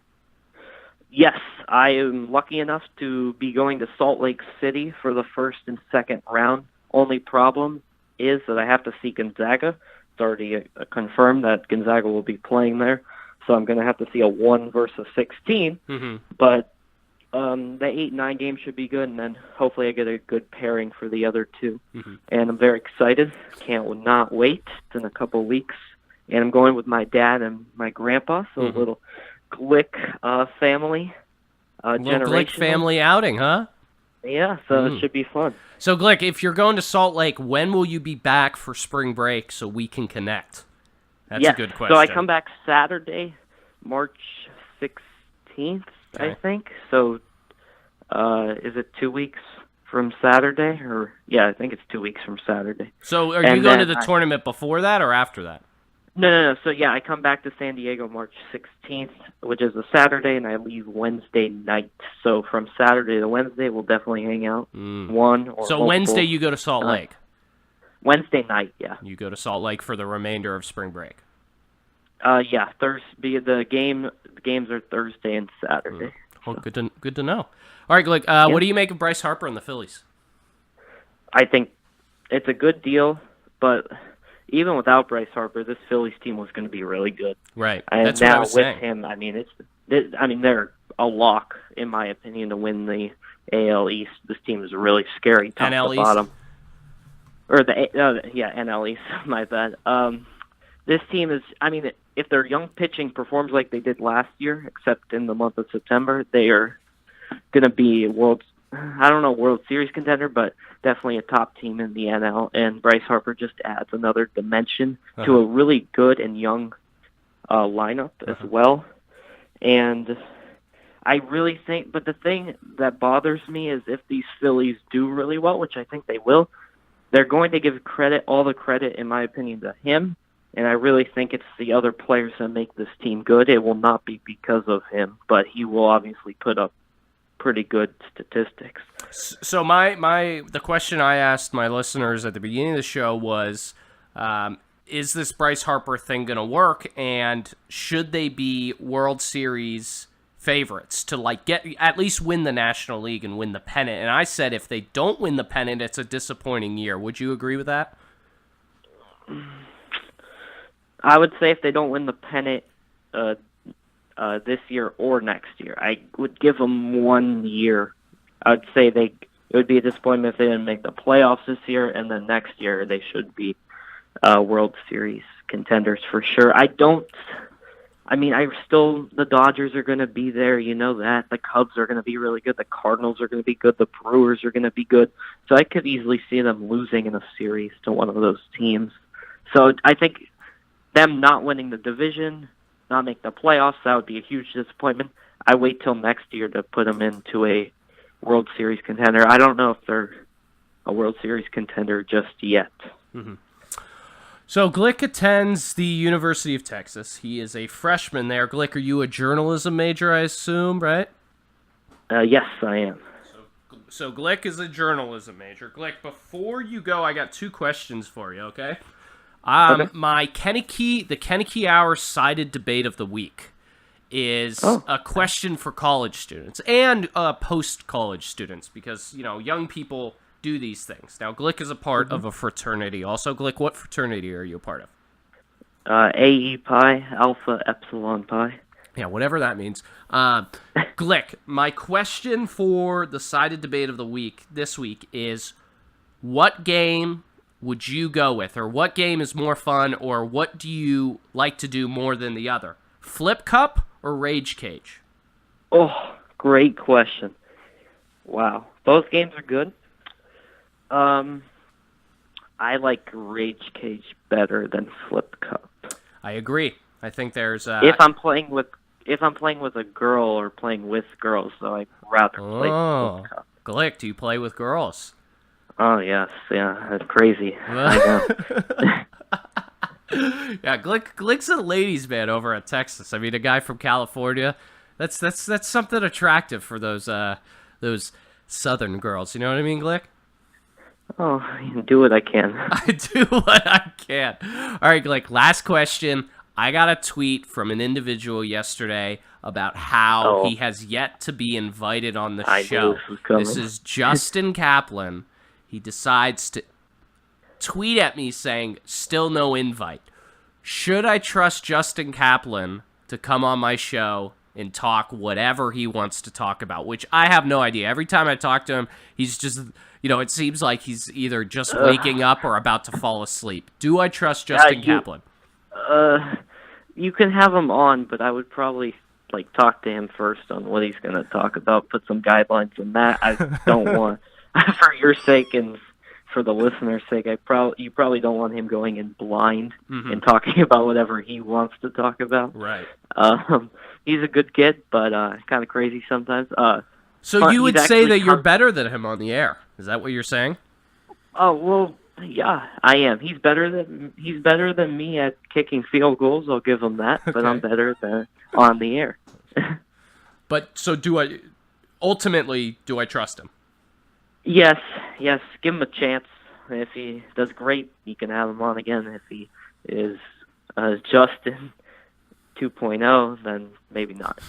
Yes, I am lucky enough to be going to Salt Lake City for the first and second round. Only problem is that I have to see Gonzaga. It's already confirmed that Gonzaga will be playing there, so I'm going to have to see a 1 versus 16. Mm-hmm. But the 8-9 game should be good, and then hopefully I get a good pairing for the other two. Mm-hmm. And I'm very excited. Can't not wait. It's in a couple of weeks. And I'm going with my dad and my grandpa, so Mm-hmm. a little Glick family. Little Glick family outing, huh? Yeah, so it should be fun. So, Glick, if you're going to Salt Lake, when will you be back for spring break so we can connect? That's a good question. So I come back Saturday, March 16th, Okay. I think. So is it 2 weeks from Saturday? I think it's 2 weeks from Saturday. So are you going to the tournament before that or after that? No. So, I come back to San Diego March 16th, which is a Saturday, and I leave Wednesday night. So from Saturday to Wednesday, we'll definitely hang out. One or So multiple. Wednesday you go to Salt Lake. Wednesday night, yeah. You go to Salt Lake for the remainder of spring break. Thursday. The games are Thursday and Saturday. Well, good to know. All right, Glick, what do you make of Bryce Harper and the Phillies? I think it's a good deal, but even without Bryce Harper, this Phillies team was going to be really good. Right. And That's what I was with saying. him, I mean, they're a lock in my opinion to win the AL East. This team is really scary, top NL to East? bottom. Or NL East. My bad. This team is. I mean, if their young pitching performs like they did last year, except in the month of September, they are going to be World Series contender, but definitely a top team in the NL. And Bryce Harper just adds another dimension to a really good and young lineup as well. And I really think, but the thing that bothers me is if these Phillies do really well, which I think they will, they're going to give all the credit, in my opinion, to him. And I really think it's the other players that make this team good. It will not be because of him, but he will obviously put up pretty good statistics. So the question I asked my listeners at the beginning of the show was, is this Bryce Harper thing going to work, and should they be World Series favorites to get at least win the National League and win the pennant? And I said if they don't win the pennant, it's a disappointing year. Would you agree with that? I would say if they don't win the pennant this year or next year, I would give them 1 year. I would say it would be a disappointment if they didn't make the playoffs this year, and then next year they should be World Series contenders for sure. The Dodgers are going to be there, you know that. The Cubs are going to be really good. The Cardinals are going to be good. The Brewers are going to be good. So I could easily see them losing in a series to one of those teams. So I think them not winning the division, not make the playoffs, that would be a huge disappointment. I wait till next year to put them into a World Series contender. I don't know if they're a World Series contender just yet. Mm-hmm. So Glick attends the University of Texas. He is a freshman there. Glick, are you a journalism major, I assume, right? Yes, I am. So Glick is a journalism major. Glick, before you go, I got 2 questions for you, okay? Okay. The Koeneke Hour sided debate of the week is a question for college students and post-college students because, young people do these things. Now, Glick is a part of a fraternity. Also, Glick, what fraternity are you a part of? AE Pi, Alpha Epsilon Pi. Yeah, whatever that means. Glick, my question for the sided debate of the week this week is, what game would you go with, or what game is more fun, or what do you like to do more than the other? Flip Cup or Rage Cage? Oh, great question. Wow. Both games are good. I like Rage Cage better than Flip Cup. I agree. I think there's... if I'm playing with if I'm playing with a girl or playing with girls, so I'd rather play with cup. Glick, do you play with girls? Oh, yes. Yeah, that's crazy. I know. Yeah, Glick's a ladies' man over at Texas. I mean, a guy from California. That's something attractive for those southern girls. You know what I mean, Glick? Oh, I do what I can. I do what I can. All right, Glick, last question. I got a tweet from an individual yesterday about how he has yet to be invited on the show. This is Justin Kaplan. He decides to tweet at me saying, still no invite. Should I trust Justin Kaplan to come on my show and talk whatever he wants to talk about? Which I have no idea. Every time I talk to him, he's just, it seems like he's either just waking up or about to fall asleep. Do I trust Justin Kaplan? You can have him on, but I would probably talk to him first on what he's going to talk about, put some guidelines in that. I don't want, for your sake and for the listener's sake, you probably don't want him going in blind and talking about whatever he wants to talk about. Right. He's a good kid, but kind of crazy sometimes. So you would say that you're better than him on the air? Is that what you're saying? Oh well, yeah, I am. He's better than me at kicking field goals. I'll give him that. But I'm better than on the air. But so ultimately, do I trust him? Yes. Give him a chance. If he does great, you can have him on again. If he is Justin 2.0, then maybe not.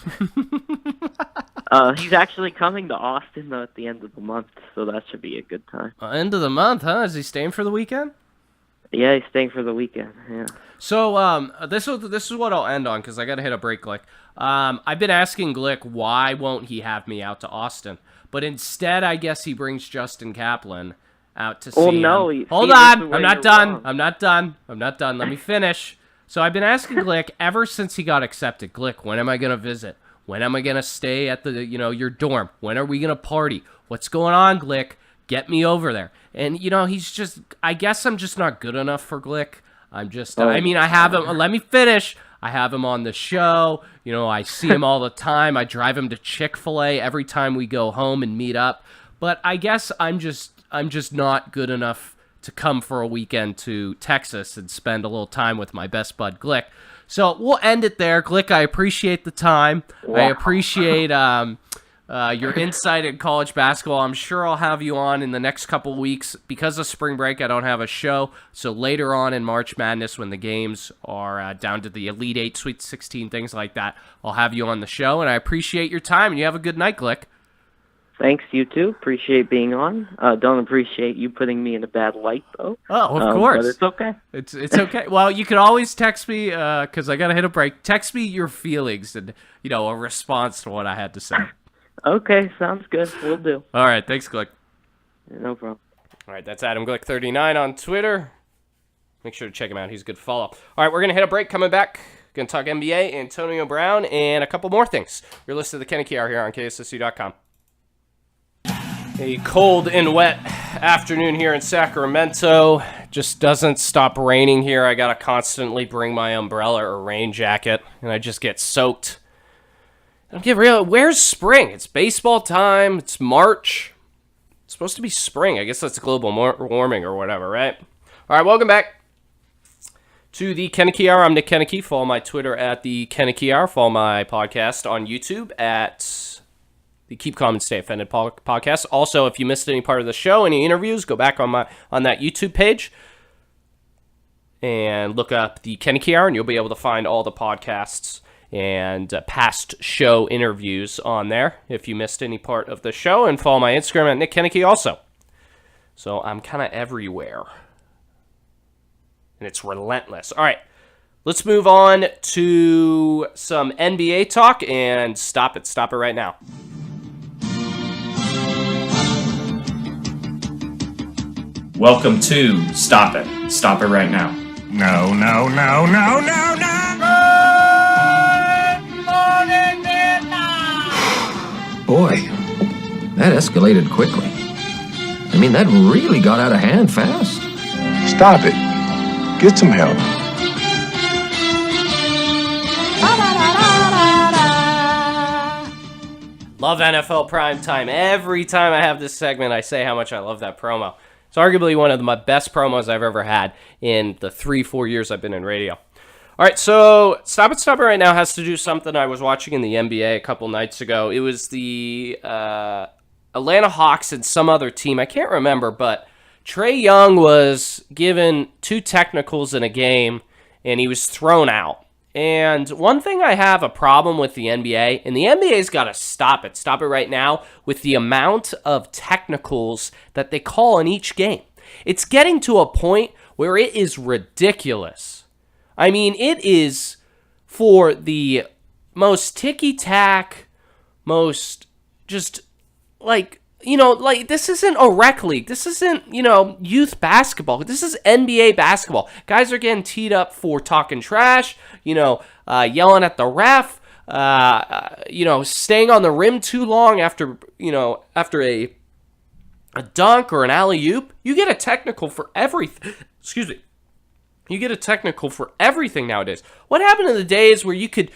He's actually coming to Austin at the end of the month, so that should be a good time. End of the month, huh? Is he staying for the weekend? Yeah, he's staying for the weekend. Yeah. So this is what I'll end on because I got to hit a break, Glick. I've been asking Glick why won't he have me out to Austin, but instead I guess he brings Justin Kaplan out to see him. Hold on, I'm not done. Let me finish. So I've been asking Glick ever since he got accepted. Glick, when am I gonna visit? When am I gonna stay at the your dorm? When are we gonna party? What's going on, Glick? Get me over there. And he's just. I guess I'm just not good enough for Glick. I'm just. I have him. Let me finish. I have him on the show. I see him all the time. I drive him to Chick-fil-A every time we go home and meet up. But I guess I'm just not good enough to come for a weekend to Texas and spend a little time with my best bud Glick. So we'll end it there. Glick, I appreciate the time. Wow. I appreciate your insight in college basketball. I'm sure I'll have you on in the next couple weeks. Because of spring break, I don't have a show. So later on in March Madness, when the games are down to the Elite 8, Sweet 16, things like that, I'll have you on the show. And I appreciate your time. And you have a good night, Glick. Thanks, you too. Appreciate being on. Don't appreciate you putting me in a bad light, though. Oh, of course. But it's okay. It's okay. Well, you can always text me, because I got to hit a break. Text me your feelings and, a response to what I had to say. Okay, sounds good. Will do. All right, thanks, Glick. No problem. All right, that's Adam Glick39 on Twitter. Make sure to check him out. He's a good follow. All right, we're going to hit a break. Coming back, going to talk NBA, Antonio Brown, and a couple more things. You're listening to the Koeneke Hour here on KSSU.com. A cold and wet afternoon here in Sacramento. Just doesn't stop raining here. I got to constantly bring my umbrella or rain jacket, and I just get soaked. I don't get real. Where's spring? It's baseball time. It's March. It's supposed to be spring. I guess that's global warming or whatever, right? All right, welcome back to the Koeneke Hour. I'm Nick Koeneke. Follow my Twitter at the Koeneke Hour. Follow my podcast on YouTube at the Keep Calm and Stay Offended podcast. Also, if you missed any part of the show, any interviews, go back on that YouTube page and look up the Koeneke Hour, and you'll be able to find all the podcasts and past show interviews on there if you missed any part of the show. And follow my Instagram at Nick Koeneke also. So I'm kind of everywhere. And it's relentless. All right, let's move on to some NBA talk and stop it. Stop it right now. Welcome to Stop It. Stop it right now. No. Boy, that escalated quickly. I mean, that really got out of hand fast. Stop it. Get some help. Love NFL primetime. Every time I have this segment, I say how much I love that promo. It's arguably one of my best promos I've ever had in the 3-4 years I've been in radio. All right, so Stop It right now has to do something I was watching in the NBA a couple nights ago. It was the Atlanta Hawks and some other team. I can't remember, but Trae Young was given 2 technicals in a game, and he was thrown out. And one thing I have a problem with the NBA, and the NBA's got to stop it right now, with the amount of technicals that they call in each game. It's getting to a point where it is ridiculous. I mean, it is for the most ticky-tack, most just, like, this isn't a rec league. This isn't, youth basketball. This is NBA basketball. Guys are getting teed up for talking trash, yelling at the ref, staying on the rim too long after a dunk or an alley-oop. You get a technical for everything. Excuse me. You get a technical for everything nowadays. What happened in the days where you could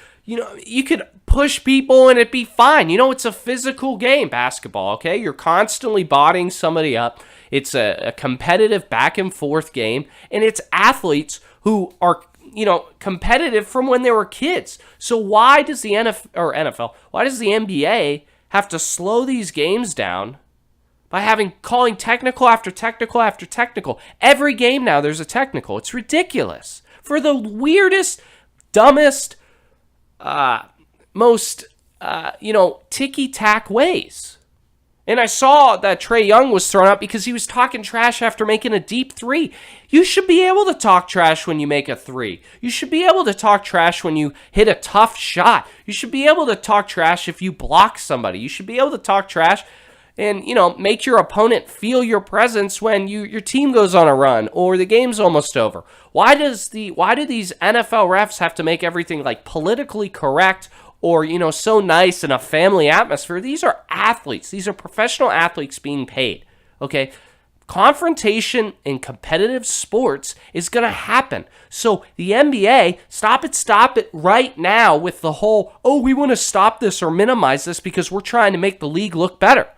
push people and it'd be fine? It's a physical game, basketball, okay? You're constantly bodying somebody up. It's a competitive back and forth game, and it's athletes who are, competitive from when they were kids. So why does the NFL, why does the NBA have to slow these games down by calling technical after technical after technical? Every game now there's a technical. It's ridiculous. For the weirdest, dumbest, most, ticky-tack ways. And I saw that Trae Young was thrown out because he was talking trash after making a deep 3. You should be able to talk trash when you make a 3. You should be able to talk trash when you hit a tough shot. You should be able to talk trash if you block somebody. You should be able to talk trash and, make your opponent feel your presence when your team goes on a run or the game's almost over. Why do these NFL refs have to make everything like politically correct or, so nice in a family atmosphere? These are athletes. These are professional athletes being paid, okay? Confrontation in competitive sports is going to happen. So the NBA, stop it right now with the whole, we want to stop this or minimize this because we're trying to make the league look better.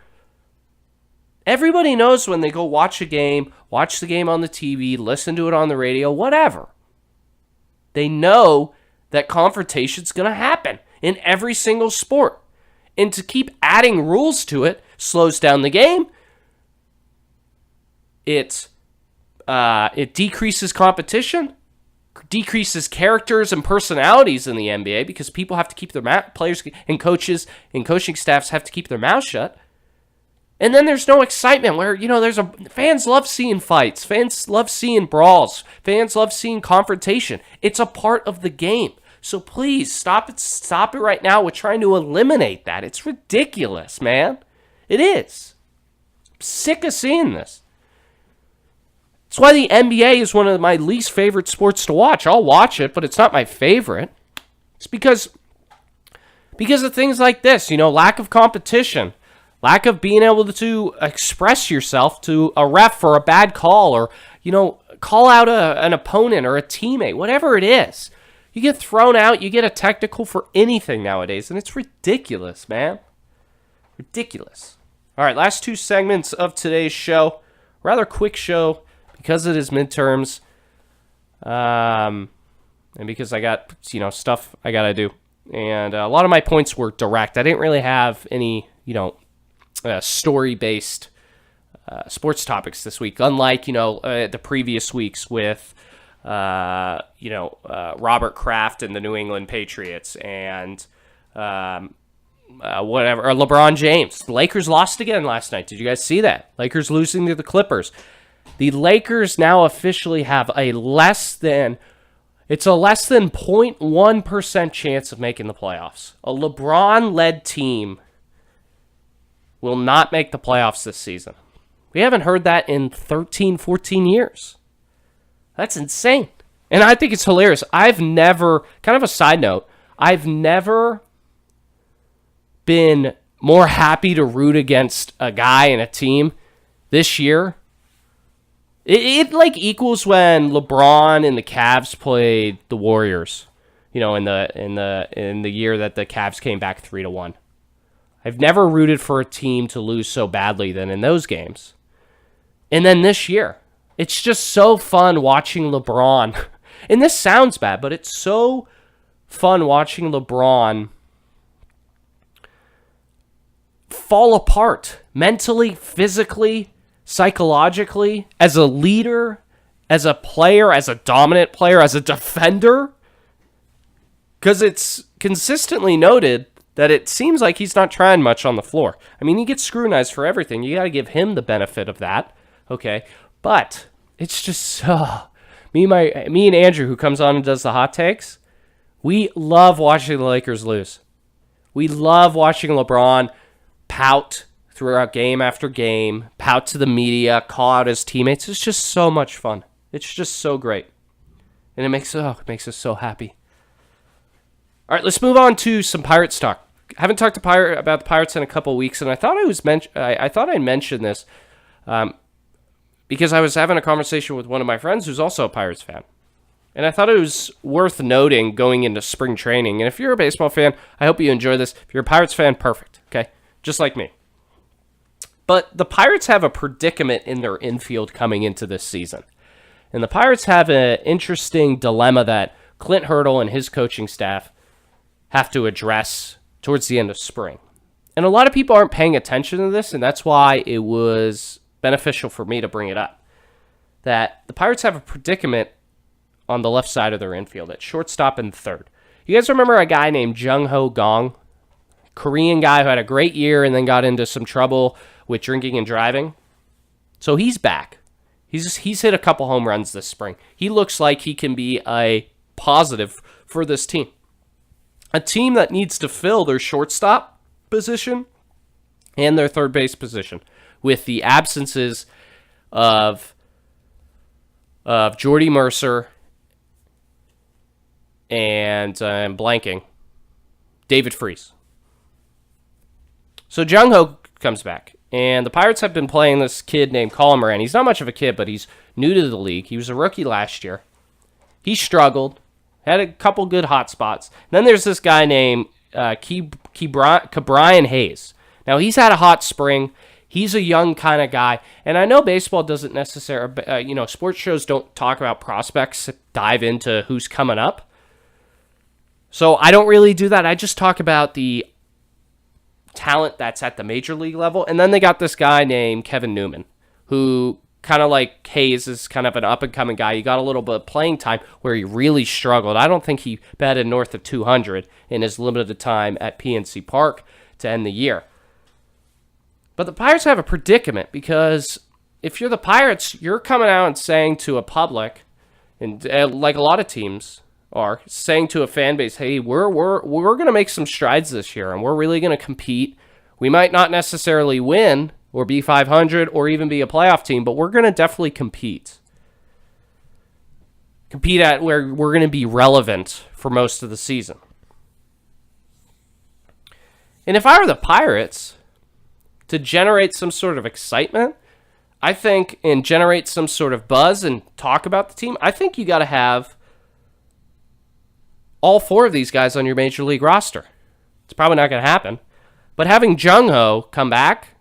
Everybody knows when they go watch the game on the TV, listen to it on the radio, whatever. They know that confrontation's going to happen in every single sport. And to keep adding rules to it slows down the game. It decreases competition, decreases characters and personalities in the NBA because people have to keep their players and coaches and coaching staffs have to keep their mouths shut. And then there's no excitement where, fans love seeing fights. Fans love seeing brawls. Fans love seeing confrontation. It's a part of the game. So please, stop it right now with trying to eliminate that. It's ridiculous, man. It is. I'm sick of seeing this. That's why the NBA is one of my least favorite sports to watch. I'll watch it, but it's not my favorite. It's because of things like this, lack of competition. Lack of being able to express yourself to a ref for a bad call or, call out an opponent or a teammate, whatever it is. You get thrown out, you get a technical for anything nowadays, and it's ridiculous, man. Ridiculous. All right, last 2 segments of today's show. Rather quick show because it is midterms and because I got, stuff I got to do. And a lot of my points were direct. I didn't really have any, story-based sports topics this week, unlike, the previous weeks with, Robert Kraft and the New England Patriots and whatever, or LeBron James. The Lakers lost again last night. Did you guys see that? Lakers losing to the Clippers. The Lakers now officially have a less than 0.1% chance of making the playoffs. A LeBron-led team will not make the playoffs this season. We haven't heard that in 13, 14 years. That's insane. And I think it's hilarious. I've never, kind of a side note, I've never been more happy to root against a guy and a team this year. It like equals when LeBron and the Cavs played the Warriors, in the year that the Cavs came back 3-1. I've never rooted for a team to lose so badly than in those games. And then this year, it's just so fun watching LeBron. And this sounds bad, but it's so fun watching LeBron fall apart mentally, physically, psychologically, as a leader, as a player, as a dominant player, as a defender. Because it's consistently noted that it seems like he's not trying much on the floor. I mean, he gets scrutinized for everything. You got to give him the benefit of that, okay? But it's just so... Me and Andrew, who comes on and does the hot takes, we love watching the Lakers lose. We love watching LeBron pout throughout game after game, pout to the media, call out his teammates. It's just so much fun. It's just so great. And it makes us so happy. All right, let's move on to some Pirates talk. I haven't talked about the Pirates in a couple of weeks, and I thought I'd mention this because I was having a conversation with one of my friends who's also a Pirates fan. And I thought it was worth noting going into spring training. And if you're a baseball fan, I hope you enjoy this. If you're a Pirates fan, perfect, okay? Just like me. But the Pirates have a predicament in their infield coming into this season. And the Pirates have an interesting dilemma that Clint Hurdle and his coaching staff have to address towards the end of spring. And a lot of people aren't paying attention to this, and that's why it was beneficial for me to bring it up. That the Pirates have a predicament on the left side of their infield at shortstop and third. You guys remember a guy named Jung-Ho Gong? Korean guy who had a great year and then got into some trouble with drinking and driving. So he's back. He's hit a couple home runs this spring. He looks like he can be a positive for this team. A team that needs to fill their shortstop position and their third base position with the absences of Jordy Mercer and I'm blanking, David Freese. So Jung-Ho comes back, and the Pirates have been playing this kid named Colin Moran. He's not much of a kid, but he's new to the league. He was a rookie last year. He struggled, had a couple good hot spots. Then there's this guy named Brian Hayes. Now, he's had a hot spring. He's a young kind of guy. And I know baseball doesn't necessarily, sports shows don't talk about prospects, dive into who's coming up. So I don't really do that. I just talk about the talent that's at the major league level. And then they got this guy named Kevin Newman, who kind of like Hayes is kind of an up-and-coming guy. He got a little bit of playing time where he really struggled. I don't think he batted north of 200 in his limited time at PNC Park to end the year. But the Pirates have a predicament because if you're the Pirates, you're coming out and saying to a public, and like a lot of teams are, saying to a fan base, hey, we're going to make some strides this year, and we're really going to compete. We might not necessarily win or be 500 or even be a playoff team, but we're going to definitely compete. Compete at where we're going to be relevant for most of the season. And if I were the Pirates, to generate some sort of excitement, I think, and generate some sort of buzz and talk about the team, I think you got to have all four of these guys on your major league roster. It's probably not going to happen. But having Jung-Ho come back,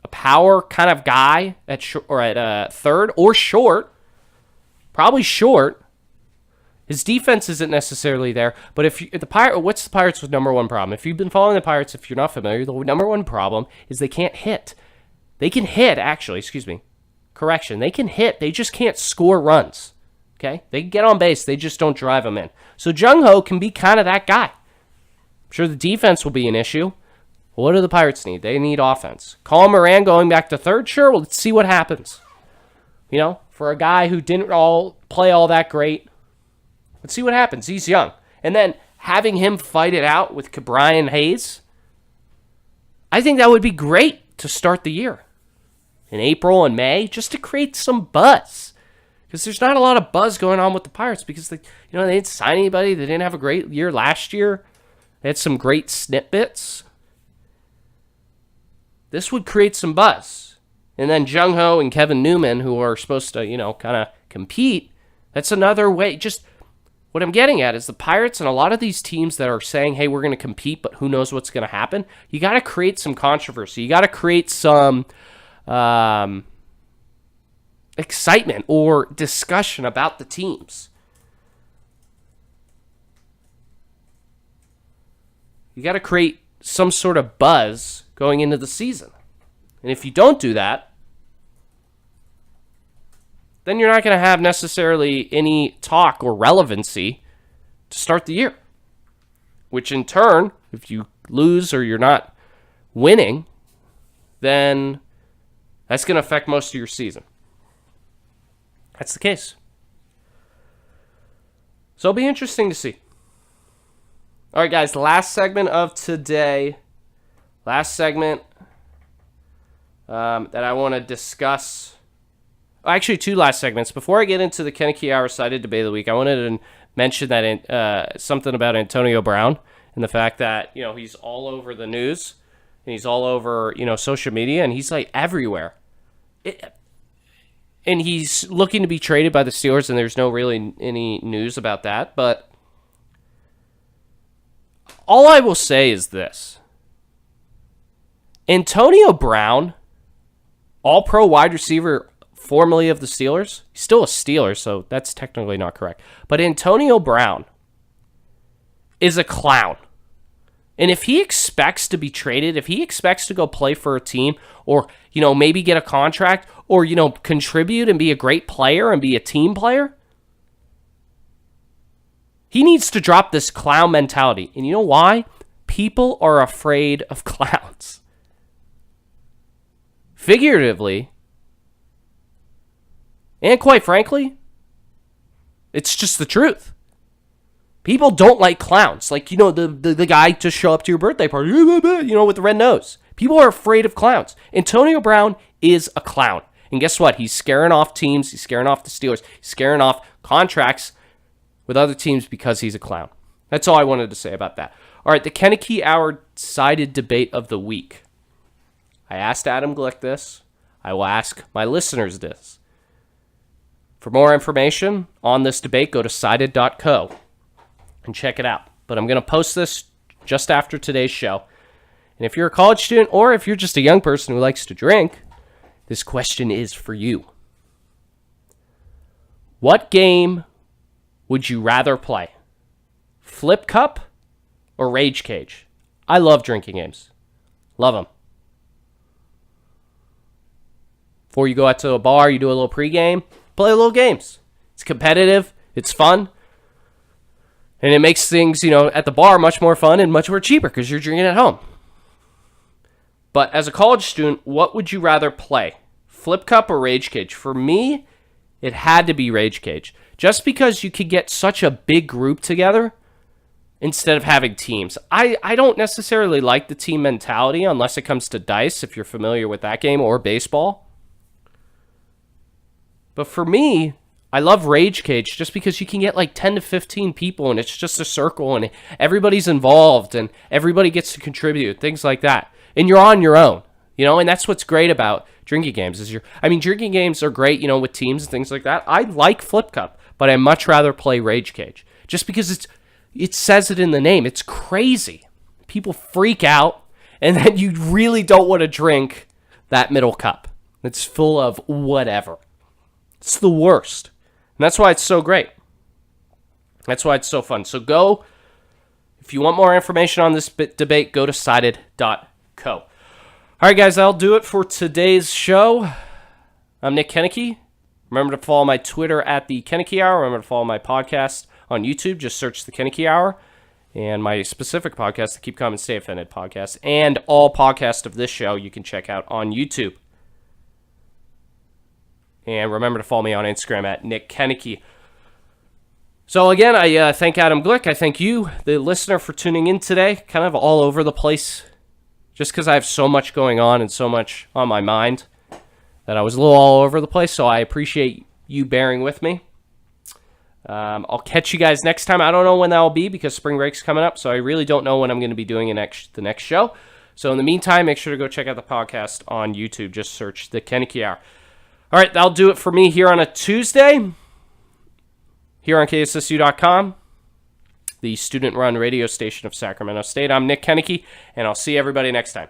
a power kind of guy at third or short, probably short. His defense isn't necessarily there, but what's the Pirates' number one problem? If you've been following the Pirates, if you're not familiar, the number one problem is they can't hit. They can hit, actually, Correction, they can hit, they just can't score runs. Okay? They can get on base, they just don't drive them in. So Jung-Ho can be kind of that guy. I'm sure the defense will be an issue. What do the Pirates need? They need offense. Colin Moran going back to third? Sure, well, let's see what happens. For a guy who didn't play all that great, let's see what happens. He's young. And then having him fight it out with Brian Hayes, I think that would be great to start the year. In April and May, just to create some buzz. Because there's not a lot of buzz going on with the Pirates because they didn't sign anybody. They didn't have a great year last year. They had some great snippets. This would create some buzz. And then Jung-Ho and Kevin Newman, who are supposed to, kind of compete, that's another way. Just What I'm getting at is the Pirates and a lot of these teams that are saying, hey, we're going to compete, but who knows what's going to happen. You got to create some controversy. You got to create some excitement or discussion about the teams. You got to create some sort of buzz going into the season. And if you don't do that, then you're not going to have necessarily any talk or relevancy to start the year. Which in turn, if you lose or you're not winning, then that's going to affect most of your season. That's the case. So it'll be interesting to see. All right, guys, last segment of today. Last segment that I want to discuss. Actually, two last segments. Before I get into the Koeneke Hour Sided Debate of the Week, I wanted to mention that something about Antonio Brown and the fact that, he's all over the news and he's all over, social media, and he's like everywhere. And he's looking to be traded by the Steelers, and there's no really any news about that. But all I will say is this. Antonio Brown, all-pro wide receiver, formerly of the Steelers. He's still a Steeler, so that's technically not correct. But Antonio Brown is a clown. And if he expects to be traded, if he expects to go play for a team or, maybe get a contract or, contribute and be a great player and be a team player, he needs to drop this clown mentality. And you know why? People are afraid of clowns. Figuratively, and quite frankly, it's just the truth. People don't like clowns. Like, the guy to show up to your birthday party, with the red nose. People are afraid of clowns. Antonio Brown is a clown. And guess what? He's scaring off teams. He's scaring off the Steelers. He's scaring off contracts with other teams because he's a clown. That's all I wanted to say about that. All right, the Koeneke Hour Sided Debate of the Week. I asked Adam Glick this. I will ask my listeners this. For more information on this debate, go to sided.co and check it out. But I'm going to post this just after today's show. And if you're a college student or if you're just a young person who likes to drink, this question is for you. What game would you rather play? Flip Cup or Rage Cage? I love drinking games. Love them. Before you go out to a bar, you do a little pregame, play little games. It's competitive. It's fun. And it makes things, at the bar much more fun and much more cheaper because you're drinking at home. But as a college student, what would you rather play? Flip Cup or Rage Cage? For me, it had to be Rage Cage. Just because you could get such a big group together instead of having teams. I don't necessarily like the team mentality unless it comes to dice, if you're familiar with that game, or baseball. But for me, I love Rage Cage just because you can get like 10 to 15 people and it's just a circle and everybody's involved and everybody gets to contribute, things like that. And you're on your own, and that's what's great about drinking games drinking games are great, with teams and things like that. I like Flip Cup, but I much rather play Rage Cage just because it says it in the name. It's crazy. People freak out and then you really don't want to drink that middle cup. It's full of whatever. It's the worst. And that's why it's so great. That's why it's so fun. So if you want more information on this debate, go to sided.co. All right, guys, that'll do it for today's show. I'm Nick Koeneke. Remember to follow my Twitter at the Koeneke Hour. Remember to follow my podcast on YouTube. Just search the Koeneke Hour. And my specific podcast, the Keep Calm and Stay Offended podcast. And all podcasts of this show you can check out on YouTube. And remember to follow me on Instagram at Nick Koeneke. So again, I thank Adam Glick. I thank you, the listener, for tuning in today. Kind of all over the place. Just because I have so much going on and so much on my mind that I was a little all over the place. So I appreciate you bearing with me. I'll catch you guys next time. I don't know when that will be because spring break's coming up. So I really don't know when I'm going to be doing the next show. So in the meantime, make sure to go check out the podcast on YouTube. Just search the Koeneke Hour. All right, that'll do it for me here on a Tuesday. here on KSSU.com, the student-run radio station of Sacramento State. I'm Nick Koeneke, and I'll see everybody next time.